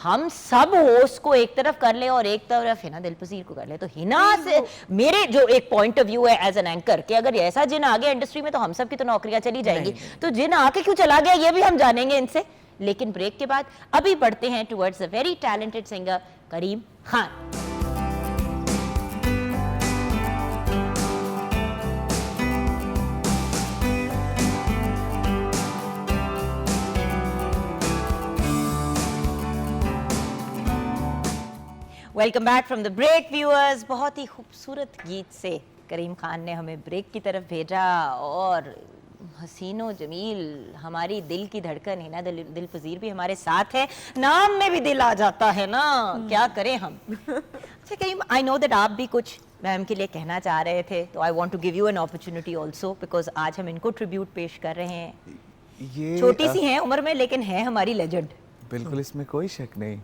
हम सब होस्ट को एक तरफ कर ले और एक तरफ हिना दिलपजीर को कर ले, तो हिना से मेरे जो एक पॉइंट ऑफ व्यू है एज एन एंकर कि अगर ऐसा जिन आ गया इंडस्ट्री में तो हम सब की तो नौकरियां चली जाएंगी, तो जिन आके क्यों चला गया ये भी हम जानेंगे इनसे। लेकिन ब्रेक के बाद अभी बढ़ते हैं towards a very talented singer Karim Khan. Welcome back from the break viewers. बहुत ही खूबसूरत गीत से करीम खान ने हमें ब्रेक की तरफ भेजा और हसीनो जमील हमारी दिल की धड़कन हिना दिलपजीर भी हमारे साथ है। नाम में भी दिल आ जाता है ना, क्या करें हम। अच्छा करीम, आई नो दैट आप भी कुछ मैम के लिए कहना चाह रहे थे, तो I want to give you an opportunity also because आज हम इनको ट्रिब्यूट पेश कर रहे हैं। ये छोटी सी हैं उम्र में लेकिन है हमारी लेजेंड। बिल्कुल, इसमें कोई शक नहीं।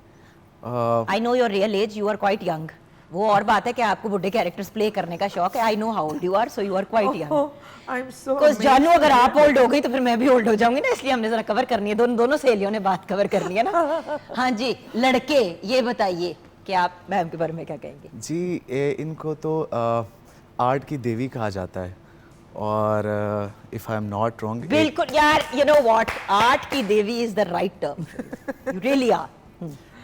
I know your real age, you are quite young. वो और बात है कि आपको बुड्ढे कैरेक्टर्स प्ले करने का शौक है। I know how old you are, so you are quite young. I am so because जानू अगर आप ओल्ड हो गई तो फिर मैं भी ओल्ड हो जाऊंगी ना, इसलिए हमने जरा कवर करनी है, दोनों सहेलियों ने बात कवर करनी है ना। हाँ जी, लड़के ये बताइए कि आप मैम के बारे में क्या कहेंगे। जी, इनको तो आर्ट की देवी कहा जाता है और if I am not wrong, बिल्कुल यार, यू नो व्हाट, आर्ट की देवी is the right term, you really are.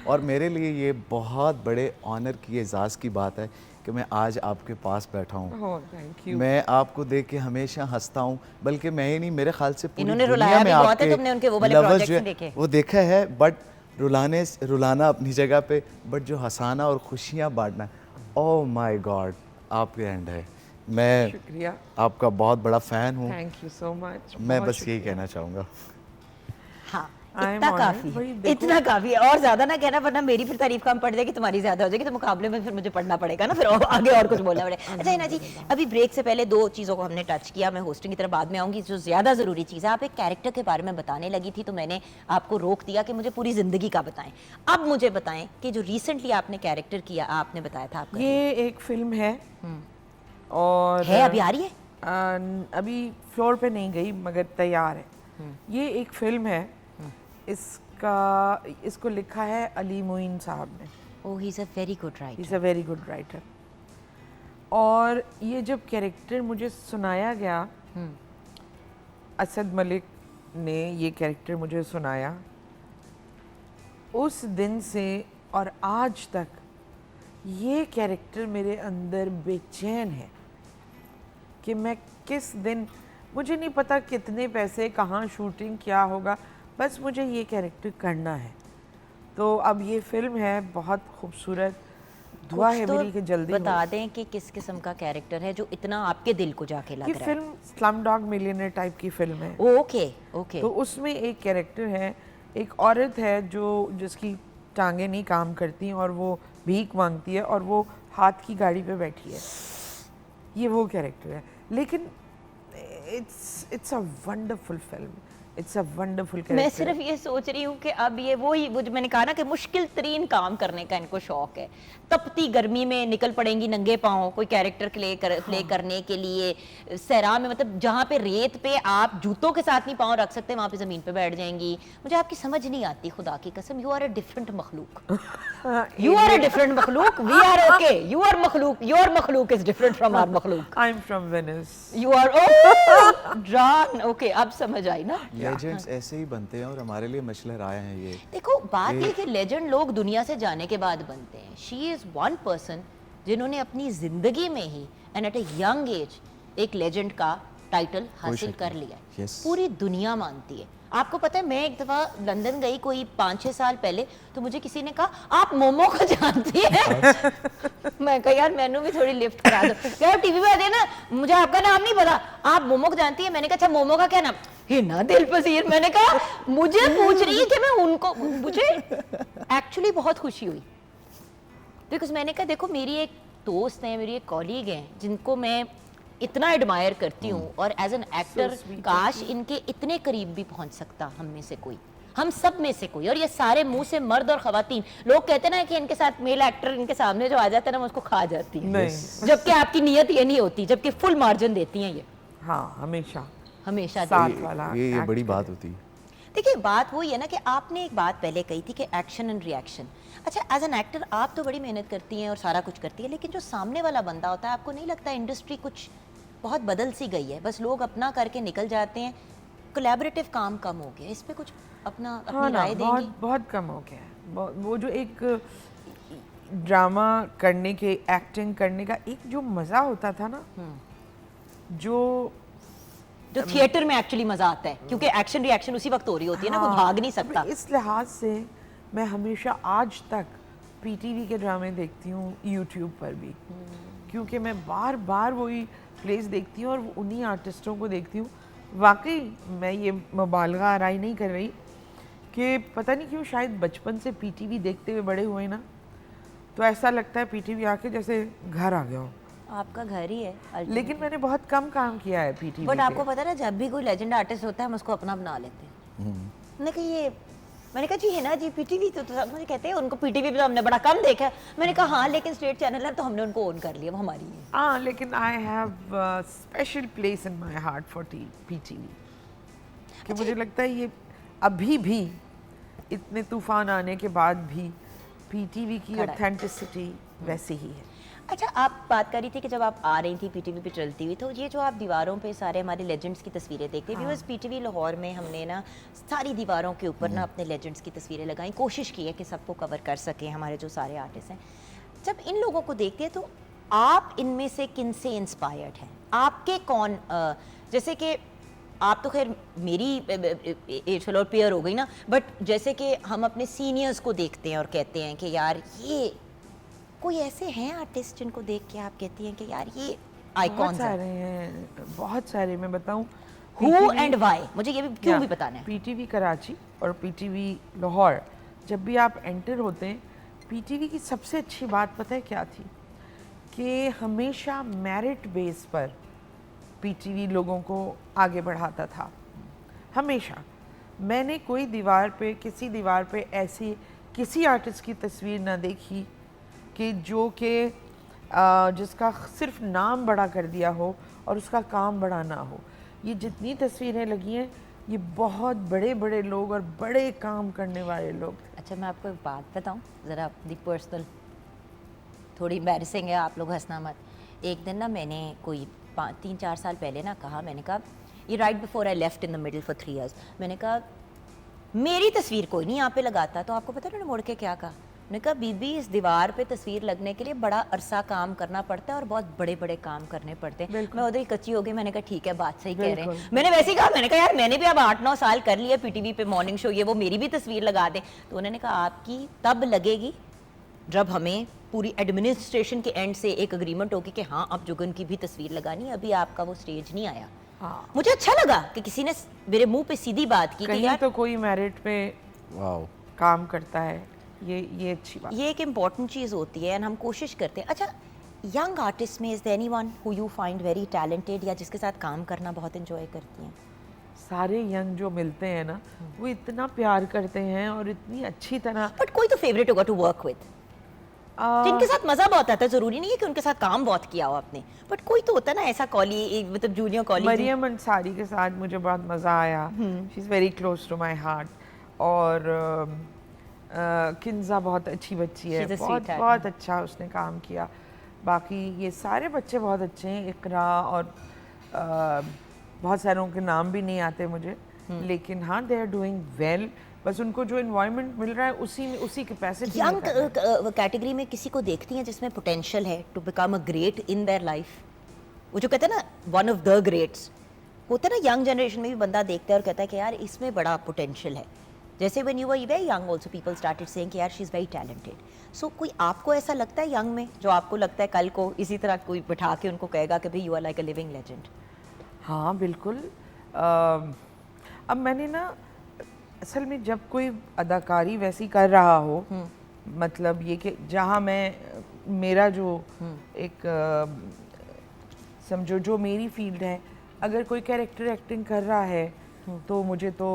और मेरे लिए ये बहुत बड़े ऑनर की, एजाज़ की बात है कि मैं आज आपके पास बैठा हूँ। Thank you. मैं आपको देख के हमेशा हंसता हूँ, बल्कि मैं ही नहीं, मेरे ख्याल से पूरी इन्होंने दुनिया रुलाया में भी बहुत है, आपके तुमने उनके वो वाले lovers प्रोजेक्ट्स जो है, देखे। वो देखा है, बट रुलाना अपनी जगह पे, बट जो हंसाना और खुशियाँ बांटना, ओह माय गॉड, आपके एंड है। मैं शुक्रिया, आपका बहुत बड़ा फ़ैन हूँ। Thank you so much. मैं बस यही कहना चाहूँगा। हाँ, I am इतना honored। काफी वही है, देखो। इतना काफी है। और ज्यादा ना कहना, वरना मेरी फिर तारीफ कम पड़ जाएगी, तुम्हारी ज्यादा हो जाएगी, तो मुकाबले में फिर मुझे पढ़ना पड़ेगा ना, फिर और आगे और कुछ बोलना पड़ेगा। अच्छा हिना जी, अभी ब्रेक से पहले दो चीज़ों को हमने टच किया, मैं होस्टिंग की तरफ बाद में आऊँगी। जो ज़्यादा ज़रूरी चीज़ है, आप एक कैरेक्टर के बारे में बताने लगी थी, तो मैंने आपको रोक दिया कि मुझे पूरी ज़िंदगी का बताएं। अब मुझे बताएं कि जो रिसेंटली आपने कैरेक्टर किया, आपने बताया था आपका ये एक फिल्म है और है, अभी आ रही है? अभी फ्लोर पे नहीं गई मगर तैयार है। ये एक फिल्म है, इसको लिखा है अली मोइन साहब ने। Oh, he is a very good he writer. Is a very good writer. और ये जब कैरेक्टर मुझे सुनाया गया, असद मलिक ने ये कैरेक्टर मुझे सुनाया, उस दिन से और आज तक ये कैरेक्टर मेरे अंदर बेचैन है कि मैं किस दिन, मुझे नहीं पता कितने पैसे, कहाँ शूटिंग, क्या होगा, बस मुझे ये कैरेक्टर करना है। तो अब ये फिल्म है बहुत खूबसूरत, दुआ है मेरी कि जल्दी हो। बता दें कि किस किस्म का कैरेक्टर है जो इतना आपके दिल को जाके लग ये रहा है। फिल्म स्लमडॉग मिलियनेयर टाइप की फिल्म है। Okay okay. तो उसमें एक कैरेक्टर है, एक औरत है जिसकी टांगें नहीं काम करती और वो भीख मांगती है और वो हाथ की गाड़ी पे बैठी है। ये वो कैरेक्टर है, लेकिन it's a wonderful film, it's a wonderful character. मैं सिर्फ ये सोच रही हूँ कि अब ये वो जो मैंने कहा ना कि मुश्किल तरीन काम करने का इनको शौक है। तपती गर्मी में निकल पड़ेंगी नंगे पाँव कोई कैरेक्टर प्ले करने के लिए, सहरा में, मतलब जहाँ पे रेत पे आप जूतों के साथ नहीं पाँव रख सकते, वहाँ पे ज़मीन पे बैठ जाएंगी। मुझे आपकी समझ नहीं आती, खुदा की कसम। यू आर अ डिफरेंट मखलूक, यू आर अ डिफरेंट मखलूक, we are okay, you are मखलूक, योर मखलूक इज डिफरेंट फ्रॉम आवर मखलूक। I am from Venice. You are oh जान, ओके, अब समझ आई ना। लेजेंड्स ऐसे ही बनते हैं और हमारे लिए मशलर आए हैं ये। देखो बात ये कि लेजेंड लोग दुनिया से जाने के बाद बनते हैं। शी इज वन पर्सन जिन्होंने अपनी जिंदगी में ही and at a young age एक लेजेंड का टाइटल हासिल कर लिया है। Yes. पूरी दुनिया मानती है। आपको पता है, मैं एक दफ़ा लंदन गई कोई 5-6 साल पहले, तो मुझे किसी ने कहा आप मोमो को जानती है? मैं कहा यार मैंने भी थोड़ी लिफ्ट करा दो। यार टीवी पे आते हैं ना, मुझे आपका नाम नहीं पता, आप मोमो को जानती है? मैंने कहा अच्छा मोमो का क्या नाम? हिना दिलपजीर। मैंने कहा मुझे पूछ रही है कि मैं उनको, मुझे एक्चुअली बहुत खुशी हुई बिकॉज मैंने कहा देखो मेरी एक दोस्त है, मेरी एक कॉलीग है जिनको मैं इतना एडमायर करती हूँ और एज एन एक्टर काश इनके इतने करीब भी पहुंच सकता हम में से कोई, हम सब में से कोई। और ये सारे मुंह से मर्द और खवातीन लोग कहते हैं ना कि इनके साथ मेल एक्टर इनके सामने जो आ जाता है ना, मैं उसको खा जाती हूँ, जबकि आपकी नीयत ये नहीं होती, जबकि फुल मार्जिन देती हैं ये हाँ, हमेशा हमेशा साथ देती हैं। वाला ये act बड़ी करे। बात होती है। देखिए बात वही है ना कि आपने एक बात पहले कही थी कि एक्शन एंड रिएक्शन। अच्छा, एज एन एक्टर आप तो बड़ी मेहनत करती हैं और सारा कुछ करती है, लेकिन जो सामने वाला बंदा होता है, आपको नहीं लगता इंडस्ट्री कुछ बहुत बदल सी गई है? बस लोग अपना करके निकल जाते हैं, कोलैबोरेटिव काम कम हो गया, इस पे कुछ अपना हाँ अपनी ना, राय देंगी? बहुत बहुत कम हो गया है। वो जो एक ड्रामा करने के, एक्टिंग करने का एक जो मज़ा होता था ना, जो थिएटर में एक्चुअली मजा आता है, क्योंकि एक्शन रिएक्शन उसी वक्त हो रही होती है ना, कोई भाग नहीं सकता। इस लिहाज से मैं हमेशा आज तक पीटीवी के ड्रामे देखती हूँ, यूट्यूब पर भी, क्योंकि मैं बार बार वही प्लेस देखती हूँ और उन्हीं आर्टिस्टों को देखती हूँ। वाकई मैं ये मुबालगा आराई नहीं कर रही कि पता नहीं क्यों शायद बचपन से पीटीवी देखते हुए बड़े हुए ना, तो ऐसा लगता है पीटीवी आके जैसे घर आ गया हो। आपका घर ही है लेकिन मैंने बहुत कम काम किया है पीटीवी बट पे। आपको पता है ना, जब भी कोई लेजेंड आर्टिस्ट होता है हम उसको अपना बना लेते हैं। मैंने कहा ये, मैंने कहा जी है ना जी पीटीवी, तो सब मुझे कहते हैं उनको पीटीवी पे तो हमने बड़ा कम देखा है। मैंने कहा हाँ, लेकिन स्टेट चैनल है तो हमने उनको ओन कर लिया, वो हमारी है। हाँ, लेकिन I have special place in my heart for PTV, कि मुझे लगता है ये अभी भी इतने तूफान आने के बाद भी पीटीवी की खड़ा है। ऑथेंटिसिटी वैसी ही है। अच्छा, आप बात कर रही थी कि जब आप आ रही थी पीटीवी पे चलती हुई, तो ये जो आप दीवारों पे सारे हमारे लेजेंड्स की तस्वीरें देखते हैं, व्यूअर्स पीटीवी लाहौर में हमने ना सारी दीवारों के ऊपर ना अपने लेजेंड्स की तस्वीरें लगाई, कोशिश की है कि सबको कवर कर सकें हमारे जो सारे आर्टिस्ट हैं। जब इन लोगों को देखते हैं तो आप इनमें से किन से इंस्पायर्ड हैं? आपके कौन जैसे कि आप तो खैर मेरी एज और पेयर हो गई ना, बट जैसे कि हम अपने सीनियर्स को देखते हैं और कहते हैं कि यार ये कोई ऐसे हैं आर्टिस्ट जिनको देख के आप कहती हैं कि यार ये बहुत आइकॉन्स सारे हैं? हैं, बहुत सारे। मैं बताऊं हु एंड व्हाई, मुझे ये भी क्यों भी बताना है। पीटीवी कराची और पीटीवी लाहौर, जब भी आप एंटर होते हैं, पीटीवी की सबसे अच्छी बात पता है क्या थी? कि हमेशा मेरिट बेस पर पीटीवी लोगों को आगे बढ़ाता था। हमेशा मैंने कोई दीवार पे, किसी दीवार पे ऐसी किसी आर्टिस्ट की तस्वीर ना देखी कि जो कि जिसका सिर्फ नाम बड़ा कर दिया हो और उसका काम बड़ा ना हो। ये जितनी तस्वीरें लगी हैं, ये बहुत बड़े बड़े लोग और बड़े काम करने वाले लोग थे। अच्छा, मैं आपको एक बात बताऊं, ज़रा अपनी पर्सनल, थोड़ी एम्बैरेसिंग है, आप लोग हंसना मत। एक दिन ना मैंने कोई 3-4 साल पहले ना कहा, मैंने कहा ये right before I left in the middle for 3 years, मैंने कहा मेरी तस्वीर कोई नहीं यहाँ पे लगाता। तो आपको पता है उन्होंने मुड़ के क्या कहा? मैंने कहा बीबी, इस दीवार पे तस्वीर लगने के लिए बड़ा अरसा काम करना पड़ता है और बहुत बड़े बड़े काम करने पड़ते हैं। मैं उधर ही कच्ची हो गई, मैंने कहा ठीक है, बात सही कह रहे हैं। मैंने वैसे ही कहा, मैंने कहा यार मैंने भी अब 8-9 साल कर लिया पीटीवी पे मॉर्निंग शो, ये वो, मेरी भी तस्वीर लगा दें। तो उन्होंने कहा आपकी तब लगेगी जब हमें पूरी एडमिनिस्ट्रेशन के एंड से एक अग्रीमेंट होगी कि हाँ अब जुगन की भी तस्वीर लगानी है, अभी आपका वो स्टेज नहीं आया। हाँ। मुझे अच्छा लगा कि किसी ने मेरे मुंह पे सीधी बात की कि कहीं यार तो कोई मेरिट पे वाओ, काम करता है, ये अच्छी बात। ये एक इम्पॉर्टेंट चीज़ होती है, एंड हम कोशिश करते हैं। अच्छा, यंग आर्टिस्ट में is there anyone who you find very talented, या जिसके साथ काम करना बहुत एंजॉय करती हैं? सारे यंग जो मिलते हैं ना, वो इतना प्यार करते हैं और इतनी अच्छी तरह। बट कोई तो फेवरेट होगा टू वर्क विद, जिनके साथ मजा बहुत आता है। जरूरी नहीं है कि उनके साथ काम बहुत किया हो आपने, बट कोई तो होता है ना ऐसा कॉली, मतलब जूनियर कॉलेज। मरियम अंसारी के साथ मुझे बहुत मज़ा आया, she is very close to my heart. और किन्जा बहुत अच्छी बच्ची है, She's a बहुत sweetheart. बहुत अच्छा उसने काम किया। बाकी ये सारे बच्चे बहुत अच्छे हैं, इकरा और बहुत सारों के नाम भी नहीं आते मुझे, लेकिन हाँ दे आर डूइंग वेल। बस उनको जो एनवायरनमेंट मिल रहा है उसी कैपेसिटी यंग कैटेगरी में किसी को देखती हैं जिसमें पोटेंशियल है to become a great in their life? वो जो कहते हैं ना वन ऑफ द ग्रेट्स, होता है ना यंग जनरेशन में भी बंदा देखता है और कहता है कि यार इसमें बड़ा पोटेंशियल है। जैसे when you were very young also people started saying कि यार शी इज़ वेरी टैलेंटेड। सो कोई आपको ऐसा लगता है यंग में जो आपको लगता है कल को इसी तरह कोई बिठा के उनको कहेगा कि भाई you are like a living legend? हाँ बिल्कुल। अब मैंने ना असल में जब कोई अदाकारी वैसी कर रहा हो, मतलब ये कि जहाँ मेरा जो एक समझो जो मेरी फील्ड है, अगर कोई कैरेक्टर एक्टिंग कर रहा है तो मुझे तो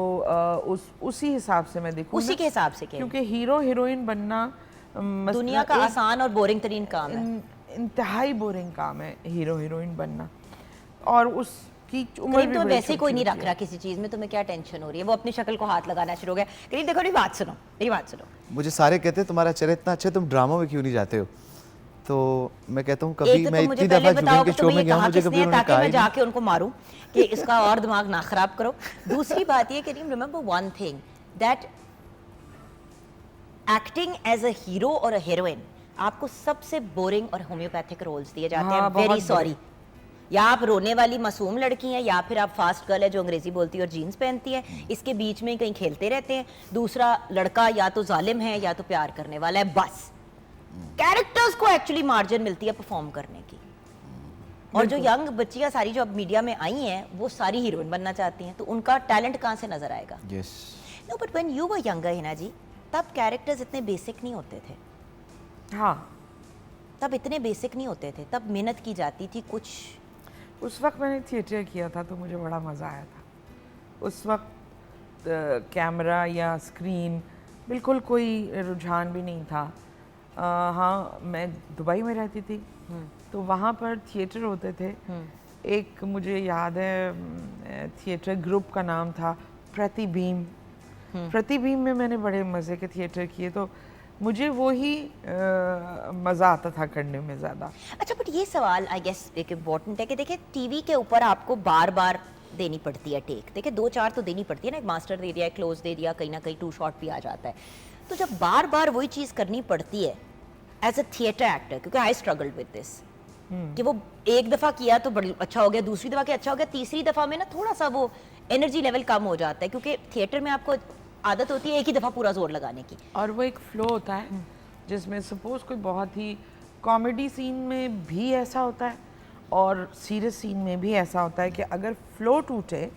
उसी हिसाब से मैं देखूँ, उसी के हिसाब से क्योंकि हीरो हीरोइन बनना दुनिया का आसान और बोरिंग तरीन काम है। इंतहाई बोरिंग काम है हीरो हीरोइन बनना। और कि उम्र करीम भी तो बड़ी वैसे ही कोई छोटी नहीं होती रख है। रहा किसी चीज में, तुम्हें क्या टेंशन हो रही है? वो अपनी शक्ल को हाथ लगाना शुरू हो गया। करीम देखो, मेरी बात सुनो। मुझे सारे कहते हैं तुम्हारा चेहरा इतना अच्छा है, तुम ड्रामा में क्यों नहीं जाते हो? तो मैं कहता हूँ कभी एक तो मैं तुम मुझे इतनी पहले दफा बताओ जुबिन कि के शो तुम्हें में ये गया हूँ, कहा मुझे किसने कभी है, उन्होंने ताकि कहा मैं ही नहीं। जाके उनको मारूं कि इसका और दिमाग ना खराब करो। दूसरी बात ये Karim, remember one thing that acting as a hero और अ हीरोइन, आपको सबसे बोरिंग और होम्योपैथिक रोल्स दिए जाते हैं। हाँ, बहुत वेरी बुरे। सॉरी, या आप रोने वाली मासूम लड़की हैं, या फिर आप फास्ट गर्ल है जो अंग्रेजी बोलती है और जीन्स पहनती है, इसके बीच में कहीं खेलते रहते हैं। दूसरा लड़का या तो जालिम है या तो प्यार करने वाला है। बस कैरेक्टर्स को एक्चुअली मार्जिन मिलती है परफॉर्म करने की। और जो यंग बच्चियां सारी जो अब मीडिया में आई हैं, वो सारी हीरोइन बनना चाहती हैं, तो उनका टैलेंट कहाँ से नजर आएगा? Yes, no, but when you were younger Hina ji, तब कैरेक्टर्स इतने बेसिक नहीं होते थे। हाँ, तब इतने बेसिक नहीं होते थे, तब मेहनत की जाती थी कुछ। उस वक्त मैंने थिएटर किया था तो मुझे बड़ा मज़ा आया था। उस वक्त कैमरा या स्क्रीन बिल्कुल कोई रुझान भी नहीं था। हाँ, मैं दुबई में रहती थी तो वहाँ पर थिएटर होते थे। एक मुझे याद है थिएटर ग्रुप का नाम था प्रतिबिंब। प्रतिबिंब में मैंने बड़े मज़े के थिएटर किए, तो मुझे वो ही मज़ा आता था करने में ज़्यादा। अच्छा, बट ये सवाल आई गेस एक इम्पोर्टेंट है कि देखिए टीवी के ऊपर आपको बार बार देनी पड़ती है टेक। देखिए 2-4 तो देनी पड़ती है ना, एक मास्टर दे दिया, एक क्लोज दे दिया, कहीं ना कहीं 2 शॉट भी आ जाता है। तो जब बार बार वही चीज़ करनी पड़ती है एज अ थिएटर एक्टर, क्योंकि आई स्ट्रगल्ड विद दिस, कि वो एक दफ़ा किया तो बड़ी अच्छा हो गया, दूसरी दफ़ा किया अच्छा हो गया, तीसरी दफ़ा में ना थोड़ा सा वो एनर्जी लेवल कम हो जाता है, क्योंकि थिएटर में आपको आदत होती है एक ही दफ़ा पूरा जोर लगाने की। और वो एक फ्लो होता है जिसमें सपोज कोई बहुत ही कॉमेडी सीन में भी ऐसा होता है और सीरियस सीन में भी ऐसा होता है कि अगर फ्लो टूटे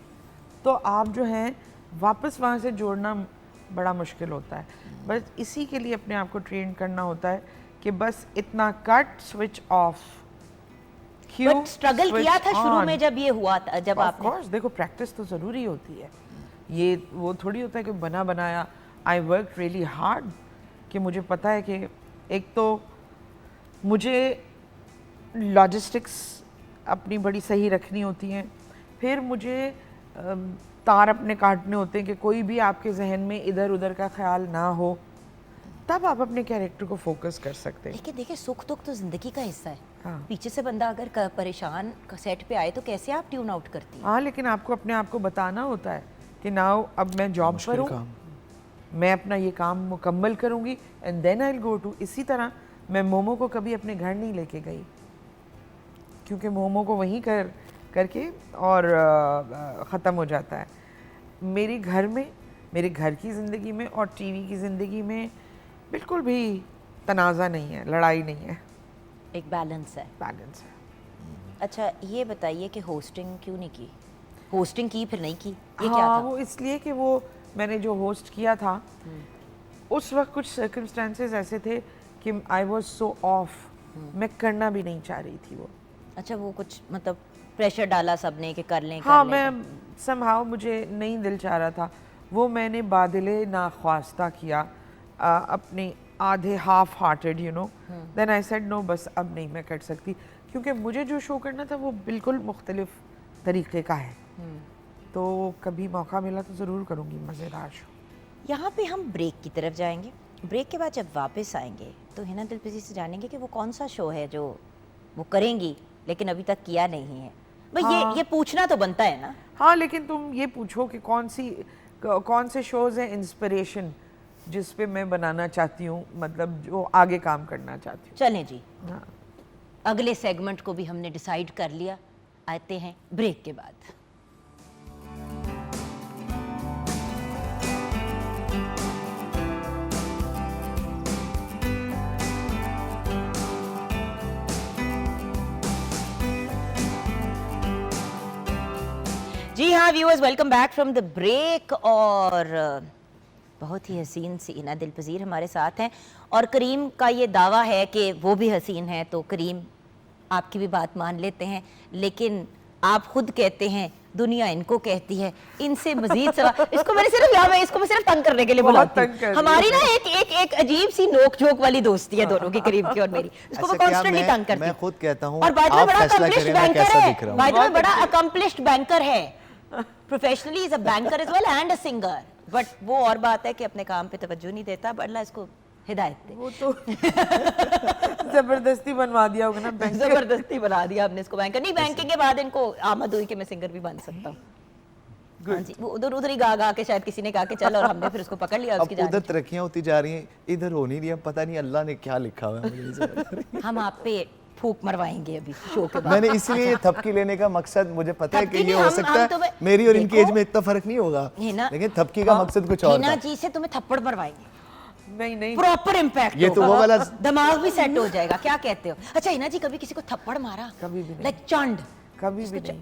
तो आप जो हैं वापस वहाँ से जोड़ना बड़ा मुश्किल होता है। बस इसी के लिए अपने आप को ट्रेन करना होता है कि बस इतना कट, स्विच ऑफ, क्यों बट स्ट्रगल किया था शुरू में जब ये हुआ था, जब ऑफ आपने कोर्स। देखो, प्रैक्टिस तो ज़रूरी होती है। ये वो थोड़ी होता है कि बना बनाया। आई वर्क रियली हार्ड कि मुझे पता है कि एक तो मुझे लॉजिस्टिक्स अपनी बड़ी सही रखनी होती हैं, फिर मुझे तार अपने काटने होते हैं कि कोई भी आपके जहन में इधर उधर का ख्याल ना हो, तब आप अपने कैरेक्टर को फोकस कर सकते हैं। लेकिन देखिए सुख दुख तो जिंदगी का हिस्सा है। हाँ। पीछे से बंदा अगर परेशान सेट पे आए तो कैसे आप ट्यून आउट करती हैं? हाँ, लेकिन आपको अपने आप को बताना होता है कि नाउ अब मैं जॉब पर मुश्किल हूँ, काम। मैं अपना ये काम मुकम्मल करूँगी and then I will go to. इसी तरह मैं मोमो को कभी अपने घर नहीं लेके गई, क्योंकि मोमो को वहीं करके और ख़त्म हो जाता है। मेरे घर में, मेरे घर की ज़िंदगी में और टीवी की ज़िंदगी में बिल्कुल भी तनाज़ा नहीं है, लड़ाई नहीं है, एक बैलेंस है। बैलेंस है। अच्छा, ये बताइए कि होस्टिंग क्यों नहीं की? होस्टिंग की फिर नहीं की, ये क्या हाँ, था? वो इसलिए कि वो मैंने जो होस्ट किया था उस वक्त कुछ सर्कमस्टेंसेस ऐसे थे कि आई वाज सो ऑफ, मैं करना भी नहीं चाह रही थी वो। अच्छा, वो कुछ मतलब प्रेशर डाला सबने कि कर लें हाँ, कर लें। मैं समहाउ मुझे नहीं दिल चाह रहा था, वो मैंने बादले नाख्वास्ता किया, अपने आधे half hearted you know. Then I said no, बस अब नहीं मैं कर सकती, क्योंकि मुझे जो शो करना था वो बिल्कुल मुख्तलिफ तरीके का है। तो कभी मौका मिला तो ज़रूर करूँगी मज़ेदार शो। यहाँ पे हम ब्रेक की तरफ जाएंगे। ब्रेक के बाद जब वापस आएंगे तो हिना दिलपज़ीर से जानेंगे कि वो कौन सा शो है जो वो करेंगी लेकिन अभी तक किया नहीं है। भाई हाँ। ये पूछना तो बनता है ना। हाँ, लेकिन तुम ये पूछो कि कौन से शोज़ हैं इंस्पिरेशन जिस पे मैं बनाना चाहती हूँ, मतलब जो आगे काम करना चाहती हूँ। चलें जी, हाँ। अगले सेगमेंट को भी हमने डिसाइड कर लिया। आते हैं ब्रेक के बाद। जी हाँ viewers, welcome back from the break. और बहुत ही हसीन सी हिना दिलपज़ीर हमारे साथ हैं और करीम का ये दावा है कि वो भी हसीन है, तो करीम आपकी भी बात मान लेते हैं, लेकिन आप खुद कहते हैं दुनिया इनको कहती है, इनसे मजीद सवाल। इसको मैंने सिर्फ यहाँ मैं इसको मैं सिर्फ तंग करने के लिए बहुत बुलाती तंग कर हूँ। रही हमारी ना एक अजीब सी नोक झोंक वाली दोस्ती है दोनों की, करीब की और मेरी। इसको मैं अच्छा, क्या कॉन्स्टेंटली तंग करती मैं हूँ। खुद कहता हूँ, और बाय द वे आप बड़ा फैसला अकम्प्लिश्ड करें मैं बैंकर कैसा है, दिख रहा हूँ। बाय द वे बड़ा अकम्प्लिश्ड बैंकर है, professionally is a banker as well and a singer. But वो और बात है कि अपने काम पे तवज्जो नहीं देता, बट अल्लाह इसको हिदायत दे। वो तो जबरदस्ती बनवा दिया होगा ना बैंक। जबरदस्ती बना दिया हमने इसको बैंकर। नहीं, बैंकिंग के बाद इनको आमद हुई कि मैं सिंगर भी बन सकता हूँ। हाँ जी, वो उधर उधर ही गा के शायद किसी ने कहा कि चल, और हमने फिर उसको पकड़ लिया। अब उसकी उधर जान तरक्कियां होती जा रही हैं, इधर हो नहीं रही है, पता नहीं अल्लाह ने क्या लिखा हुआ है मुझे नहीं समझ आ रही। हम आप पे फूक मरवाएंगे अभी शो के बाद। मैंने इसीलिए थपकी लेने का मकसद, मुझे पता है कि थपकी ये नहीं, हो हम सकता तो है मेरी और इनकी देखो, एज में इतना फर्क नहीं होगा, हिना, लेकिन थपकी का हाँ, मकसद कुछ और हिना था। जी से तुम्हें थप्पड़ मरवाएंगे, नहीं नहीं, प्रॉपर इम्पैक्ट ये तो वो वाला दिमाग भी सेट हो जाएगा। क्या कहते हो? अच्छा हिना जी, कभी किसी को थप्पड़ मारा? कभी भी नहीं। लाइक चंड? कभी भी नहीं।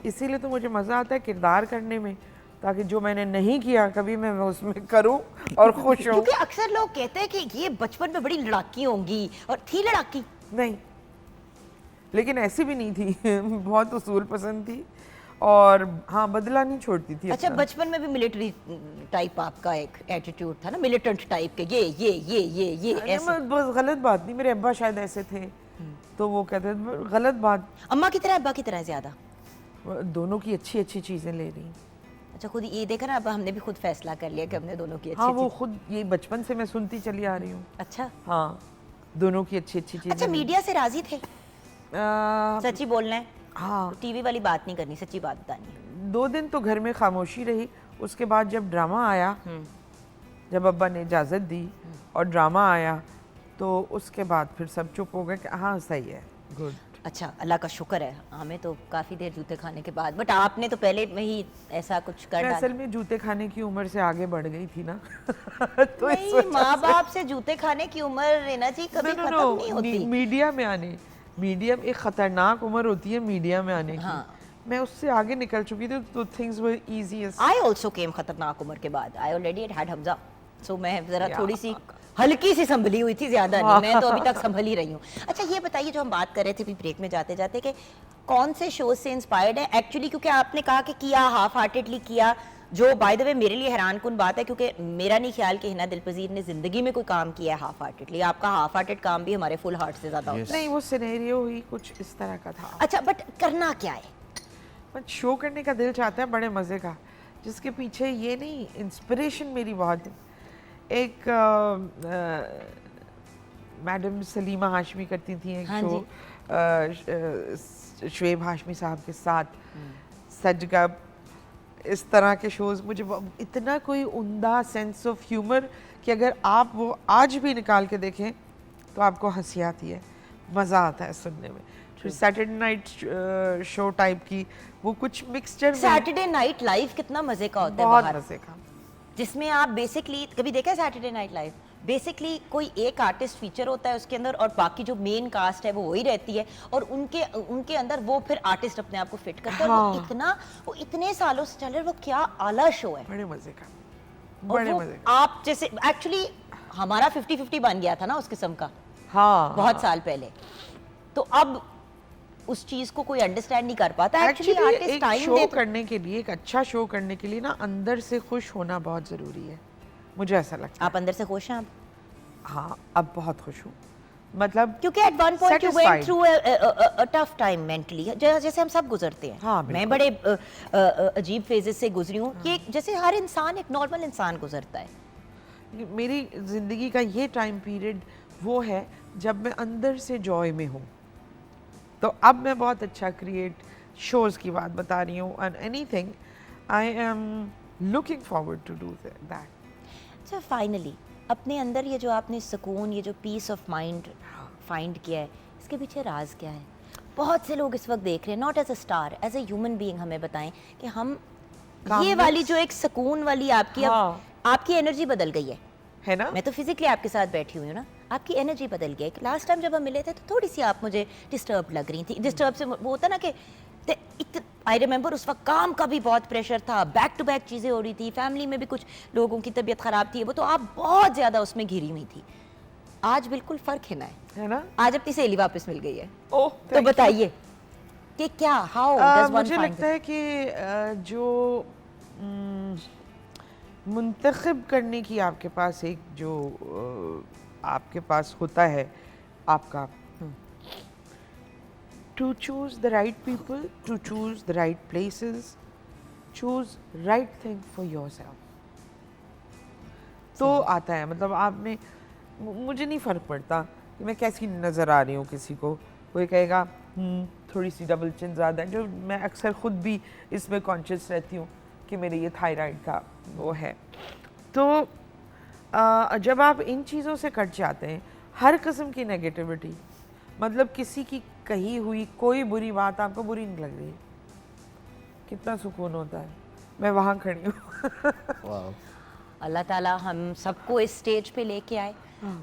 इसीलिए तो मुझे मजा आता है किरदार करने में, ताकि जो मैंने नहीं किया कभी मैं उसमें करूं और खुश हूं। क्योंकि अक्सर लोग कहते हैं कि ये बचपन में बड़ी लड़ाकी होंगी, और थी लड़ाकी? नहीं, लेकिन ऐसी भी नहीं थी बहुत उसूल पसंद थी, और हाँ, बदला नहीं छोड़ती थी। अच्छा, अपना। बचपन में भी मिलिट्री टाइप आपका एक एटीट्यूड था ना, मिलिटेंट टाइप के, ये अरे ऐसे। बस गलत बात नहीं, मेरे अब्बा शायद ऐसे थे, तो वो कहते थे गलत बात। अम्मा की तरह अब्बा की तरह ज्यादा? दोनों की अच्छी अच्छी चीजें ले रही। अच्छा, खुद ये देखा ना, अब हमने भी खुद फैसला कर लिया कि हमने दोनों की हाँ, अच्छी वो खुद ये बचपन से मैं सुनती चली आ रही हूँ। अच्छा हाँ, दोनों की अच्छी अच्छी चीजें। अच्छा, मीडिया से राजी थे? आ, सच्ची बोलना है, हाँ, टीवी वाली बात नहीं करनी, सच्ची बात बतानी है। 2 दिन तो घर में खामोशी रही। उसके बाद जब ड्रामा आया, जब अब्बा ने इजाज़त दी और ड्रामा आया, तो उसके बाद फिर सब चुप हो गए कि हाँ सही है, गुड। अच्छा, अल्लाह का शुक्र है, हमें तो काफ़ी देर जूते खाने के बाद, बट आपने तो पहले में ही ऐसा कुछ कर मैं डाला। असल में जूते खाने की उम्र से आगे बढ़ गई थी ना तो इस नहीं, वजह माँ बाप से जूते खाने की उम्र रेना जी कभी नो, खत्म नहीं होती। मीडिया में आने, मीडिया एक खतरनाक उम्र होती है मीडिया में आने की। हाँ। मैं उससे आगे निकल चुकी थी, तो things were easiest. I also came खतरनाक उम्र के बाद, आई ऑलरेडी हैड हमजा, सो मैं जरा Yeah. थोड़ी सी हल्की सी संभली हुई थी, ज्यादा नहीं, मैं तो अभी तक संभल ही रही हूँ। अच्छा, ये बताइए, जो हम बात कर रहे थे अभी ब्रेक में जाते जाते, कि कौन से शो से इंस्पायर्ड है एक्चुअली, क्योंकि आपने कहा कि किया, हाफ हार्टेडली किया, जो बाय द वे मेरे लिए हैरान कुन बात है, क्योंकि मेरा नहीं ख्याल कि हिना दिलपजीर ने जिंदगी में कोई काम किया है हाफ हार्टेडली। आपका हाफ हार्टेड काम भी हमारे फुल हार्ट से ज्यादा होता है। नहीं, वो सिनेरियो ही कुछ इस तरह का था। अच्छा, बट करना क्या है? बट शो करने का दिल चाहता है बड़े मज़े का, जिसके पीछे ये नहीं, इंस्पिरेशन मेरी बहुत है। एक मैडम सलीमा हाशमी करती थी एक हाँ शो शुएब हाशमी साहब के साथ, सजगब, इस तरह के शोज़ मुझे इतना कोई उम्दा सेंस ऑफ ह्यूमर कि अगर आप वो आज भी निकाल के देखें तो आपको हंसी आती है, मज़ा आता है सुनने में। फिर सैटरडे नाइट शो टाइप की वो कुछ मिक्सचर में, सैटरडे नाइट लाइव कितना मजे का होता है बहुत बाहर, मज़े का। जिसमें आप बेसिकली कभी देखा है सैटरडे नाइट लाइव? बेसिकली कोई एक आर्टिस्ट फीचर होता है उसके अंदर, और बाकी जो मेन कास्ट है वो वही रहती है, और उनके अंदर वो फिर आर्टिस्ट अपने आप को फिट करता है। हाँ। वो इतने सालों से चल रहा है, वो क्या आला शो है। बड़े मज़े का, और बड़े वो मज़े का। आप जैसे एक्चुअली हमारा 50-50 बन गया था ना उस किस्म का, हाँ, बहुत साल पहले। तो अब उस चीज को कोई अंडरस्टैंड नहीं कर पाता। एक्चुअली एक्चुअली आर्टिस्ट एक टाइम शो देते, करने के लिए, एक अच्छा शो करने के लिए ना अंदर से खुश होना बहुत ज़रूरी है, मुझे ऐसा लगता है। आप अंदर से खुश हैं आप? हाँ, अब बहुत खुश हूँ, मतलब क्योंकि at one point you went Satisfied. Through a tough time mentally, जैसे हम सब गुजरते हैं। हाँ, मैं बिल्कुल। बड़े अजीब फेजेस से गुजरी हूँ, कि जैसे हर इंसान, एक नॉर्मल इंसान गुजरता है। मेरी ज़िंदगी का ये टाइम पीरियड वो है जब मैं अंदर से जॉय में हूँ। तो अब मैं बहुत अच्छा क्रिएट, शोज़ की बात बता रही हूँ, and anything, I am looking forward to do that. So finally अपने अंदर ये जो आपने सुकून, ये जो पीस ऑफ माइंड फाइंड किया है, इसके पीछे राज क्या है? बहुत से लोग इस वक्त देख रहे हैं, not as a star, as a human being, हमें बताएं कि हम ये Calmness. वाली जो एक सुकून वाली आपकी, हाँ। अब आपकी एनर्जी बदल गई है ना? मैं तो फिजिकली आपके साथ बैठी हुई हूँ ना, आपकी एनर्जी बदल गई है। लास्ट टाइम जब हम मिले थे तो थोड़ी सी आप मुझे डिस्टर्ब लग रही थी। डिस्टर्ब से वो होता ना कि आई रिमेंबर उस वक्त काम का भी बहुत प्रेशर था, बैक टू बैक चीज़ें हो रही थी, फैमिली में भी कुछ लोगों की तबीयत ख़राब थी, वो तो आप बहुत ज़्यादा उसमें घिरी हुई थी। आज बिल्कुल फ़र्क है ना, है ना? आज अपनी सहेली वापस मिल गई है, ओह, तो बताइए। कि क्या हाउ डज वन मुझे फाइंड लगता है कि जो मुंतखब करने की आपके पास एक जो आपके पास होता है आपका to choose the right people, to choose the right places, choose right thing for yourself, तो आता है। मतलब आपने मुझे नहीं फ़र्क पड़ता कि मैं कैसी नज़र आ रही हूँ किसी को, कोई कहेगा थोड़ी सी डबल चिन ज़्यादा है, जो मैं अक्सर ख़ुद भी इसमें कॉन्शियस रहती हूँ कि मेरे ये थायराइड का वो है। तो जब आप इन चीज़ों से कट जाते हैं, हर किस्म की नेगेटिविटी, मतलब किसी की कही हुई कोई बुरी बात आपको बुरी नहीं लग रही, कितना सुकून होता है। मैं वहाँ खड़ी हूँ। वाह, अल्लाह ताला हम सबको इस स्टेज पे लेके आए।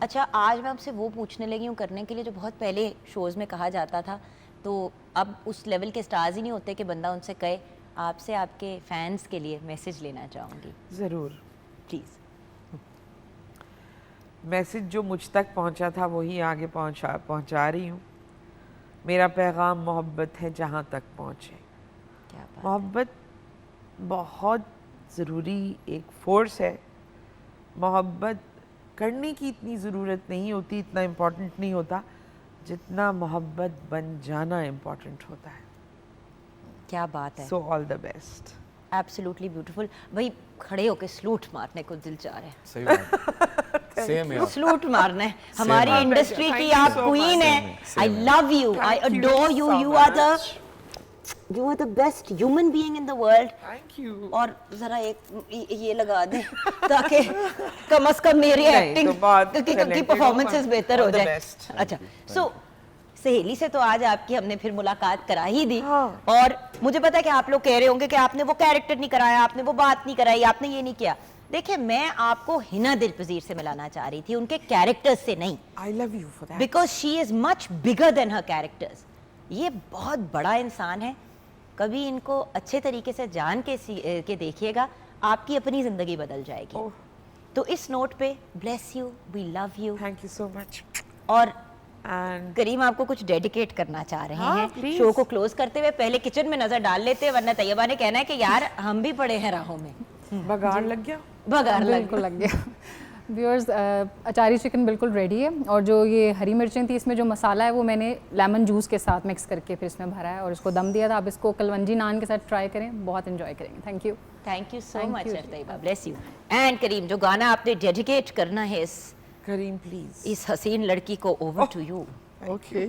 अच्छा, आज मैं आपसे वो पूछने लगी हूँ करने के लिए जो बहुत पहले शोज़ में कहा जाता था, तो अब उस लेवल के स्टार्स ही नहीं होते कि बंदा उनसे कहे। आपसे आपके फैंस के लिए मैसेज लेना चाहूँगी, ज़रूर। प्लीज़। मैसेज जो मुझ तक पहुंचा था वही आगे पहुंचा रही हूँ। मेरा पैगाम मोहब्बत है जहाँ तक पहुँचे। क्या बात। मोहब्बत बहुत ज़रूरी एक फ़ोर्स है। मोहब्बत करने की इतनी ज़रूरत नहीं होती, इतना इम्पोर्टेंट नहीं होता जितना मोहब्बत बन जाना इम्पोर्टेंट होता है। क्या बात है। So all the best. Absolutely beautiful. भाई खड़े होके सलूट मारने को दिल चाह रहा है। सही बात। सेम यार। सलूट मारना है। हमारी Same. इंडस्ट्री Thank की you आप so क्वीन much. है। Same I here. Love you, I Thank you adore you, so you are much. The best human being in the world. Thank you. और जरा एक ये लगा दे ताकि कम से कम मेरी नहीं, एक्टिंग तो बहुत की talented हो, परफॉर्मेंसेस बेहतर हो all the जाए। best. अच्छा, सो सहेली से तो आज आपकी हमने फिर मुलाकात करा ही दी। हाँ। और मुझे पता है कि आप लोग कह रहे होंगे कि आपने वो कैरेक्टर नहीं कराया, आपने वो बात नहीं कराई, आपने ये नहीं किया। देखिए, मैं आपको हिना दिलपजीर से मिलाना चाह रही थी, उनके कैरेक्टर्स से नहीं, I love you for that. Because she is much bigger than her characters. ये बहुत बड़ा इंसान है। कभी इनको अच्छे तरीके से जान के देखिएगा, आपकी अपनी जिंदगी बदल जाएगी। ओह। तो इस नोट पे bless you, we love you. Thank you so much. और एंड करीम आपको कुछ डेडिकेट करना चाह रहे हाँ, हैं please. शो को क्लोज करते हुए। पहले किचन में नजर डाल लेते हैं, वरना तैयबा ने कहना है कि यार हम भी पड़े हैं राहों में। बगाड़ लग गया। बगार लग बिल्कुल लग गया। व्यूअर्स, अचारी चिकन बिल्कुल रेडी है, और जो ये हरी मिर्चें थी, इसमें जो मसाला है वो मैंने लेमन जूस के साथ मिक्स करके फिर इसमें भरा है और इसको दम दिया था। आप इसको कलवंजी नान के साथ ट्राई करें, बहुत एंजॉय करेंगे। Thank you. Thank you so Thank much you, Tayyaba, bless you. And Karim, जो गाना आपने डेडिकेट करना है करीम प्लीज। इस हसीन लड़की को, ओवर टू यू। ओके।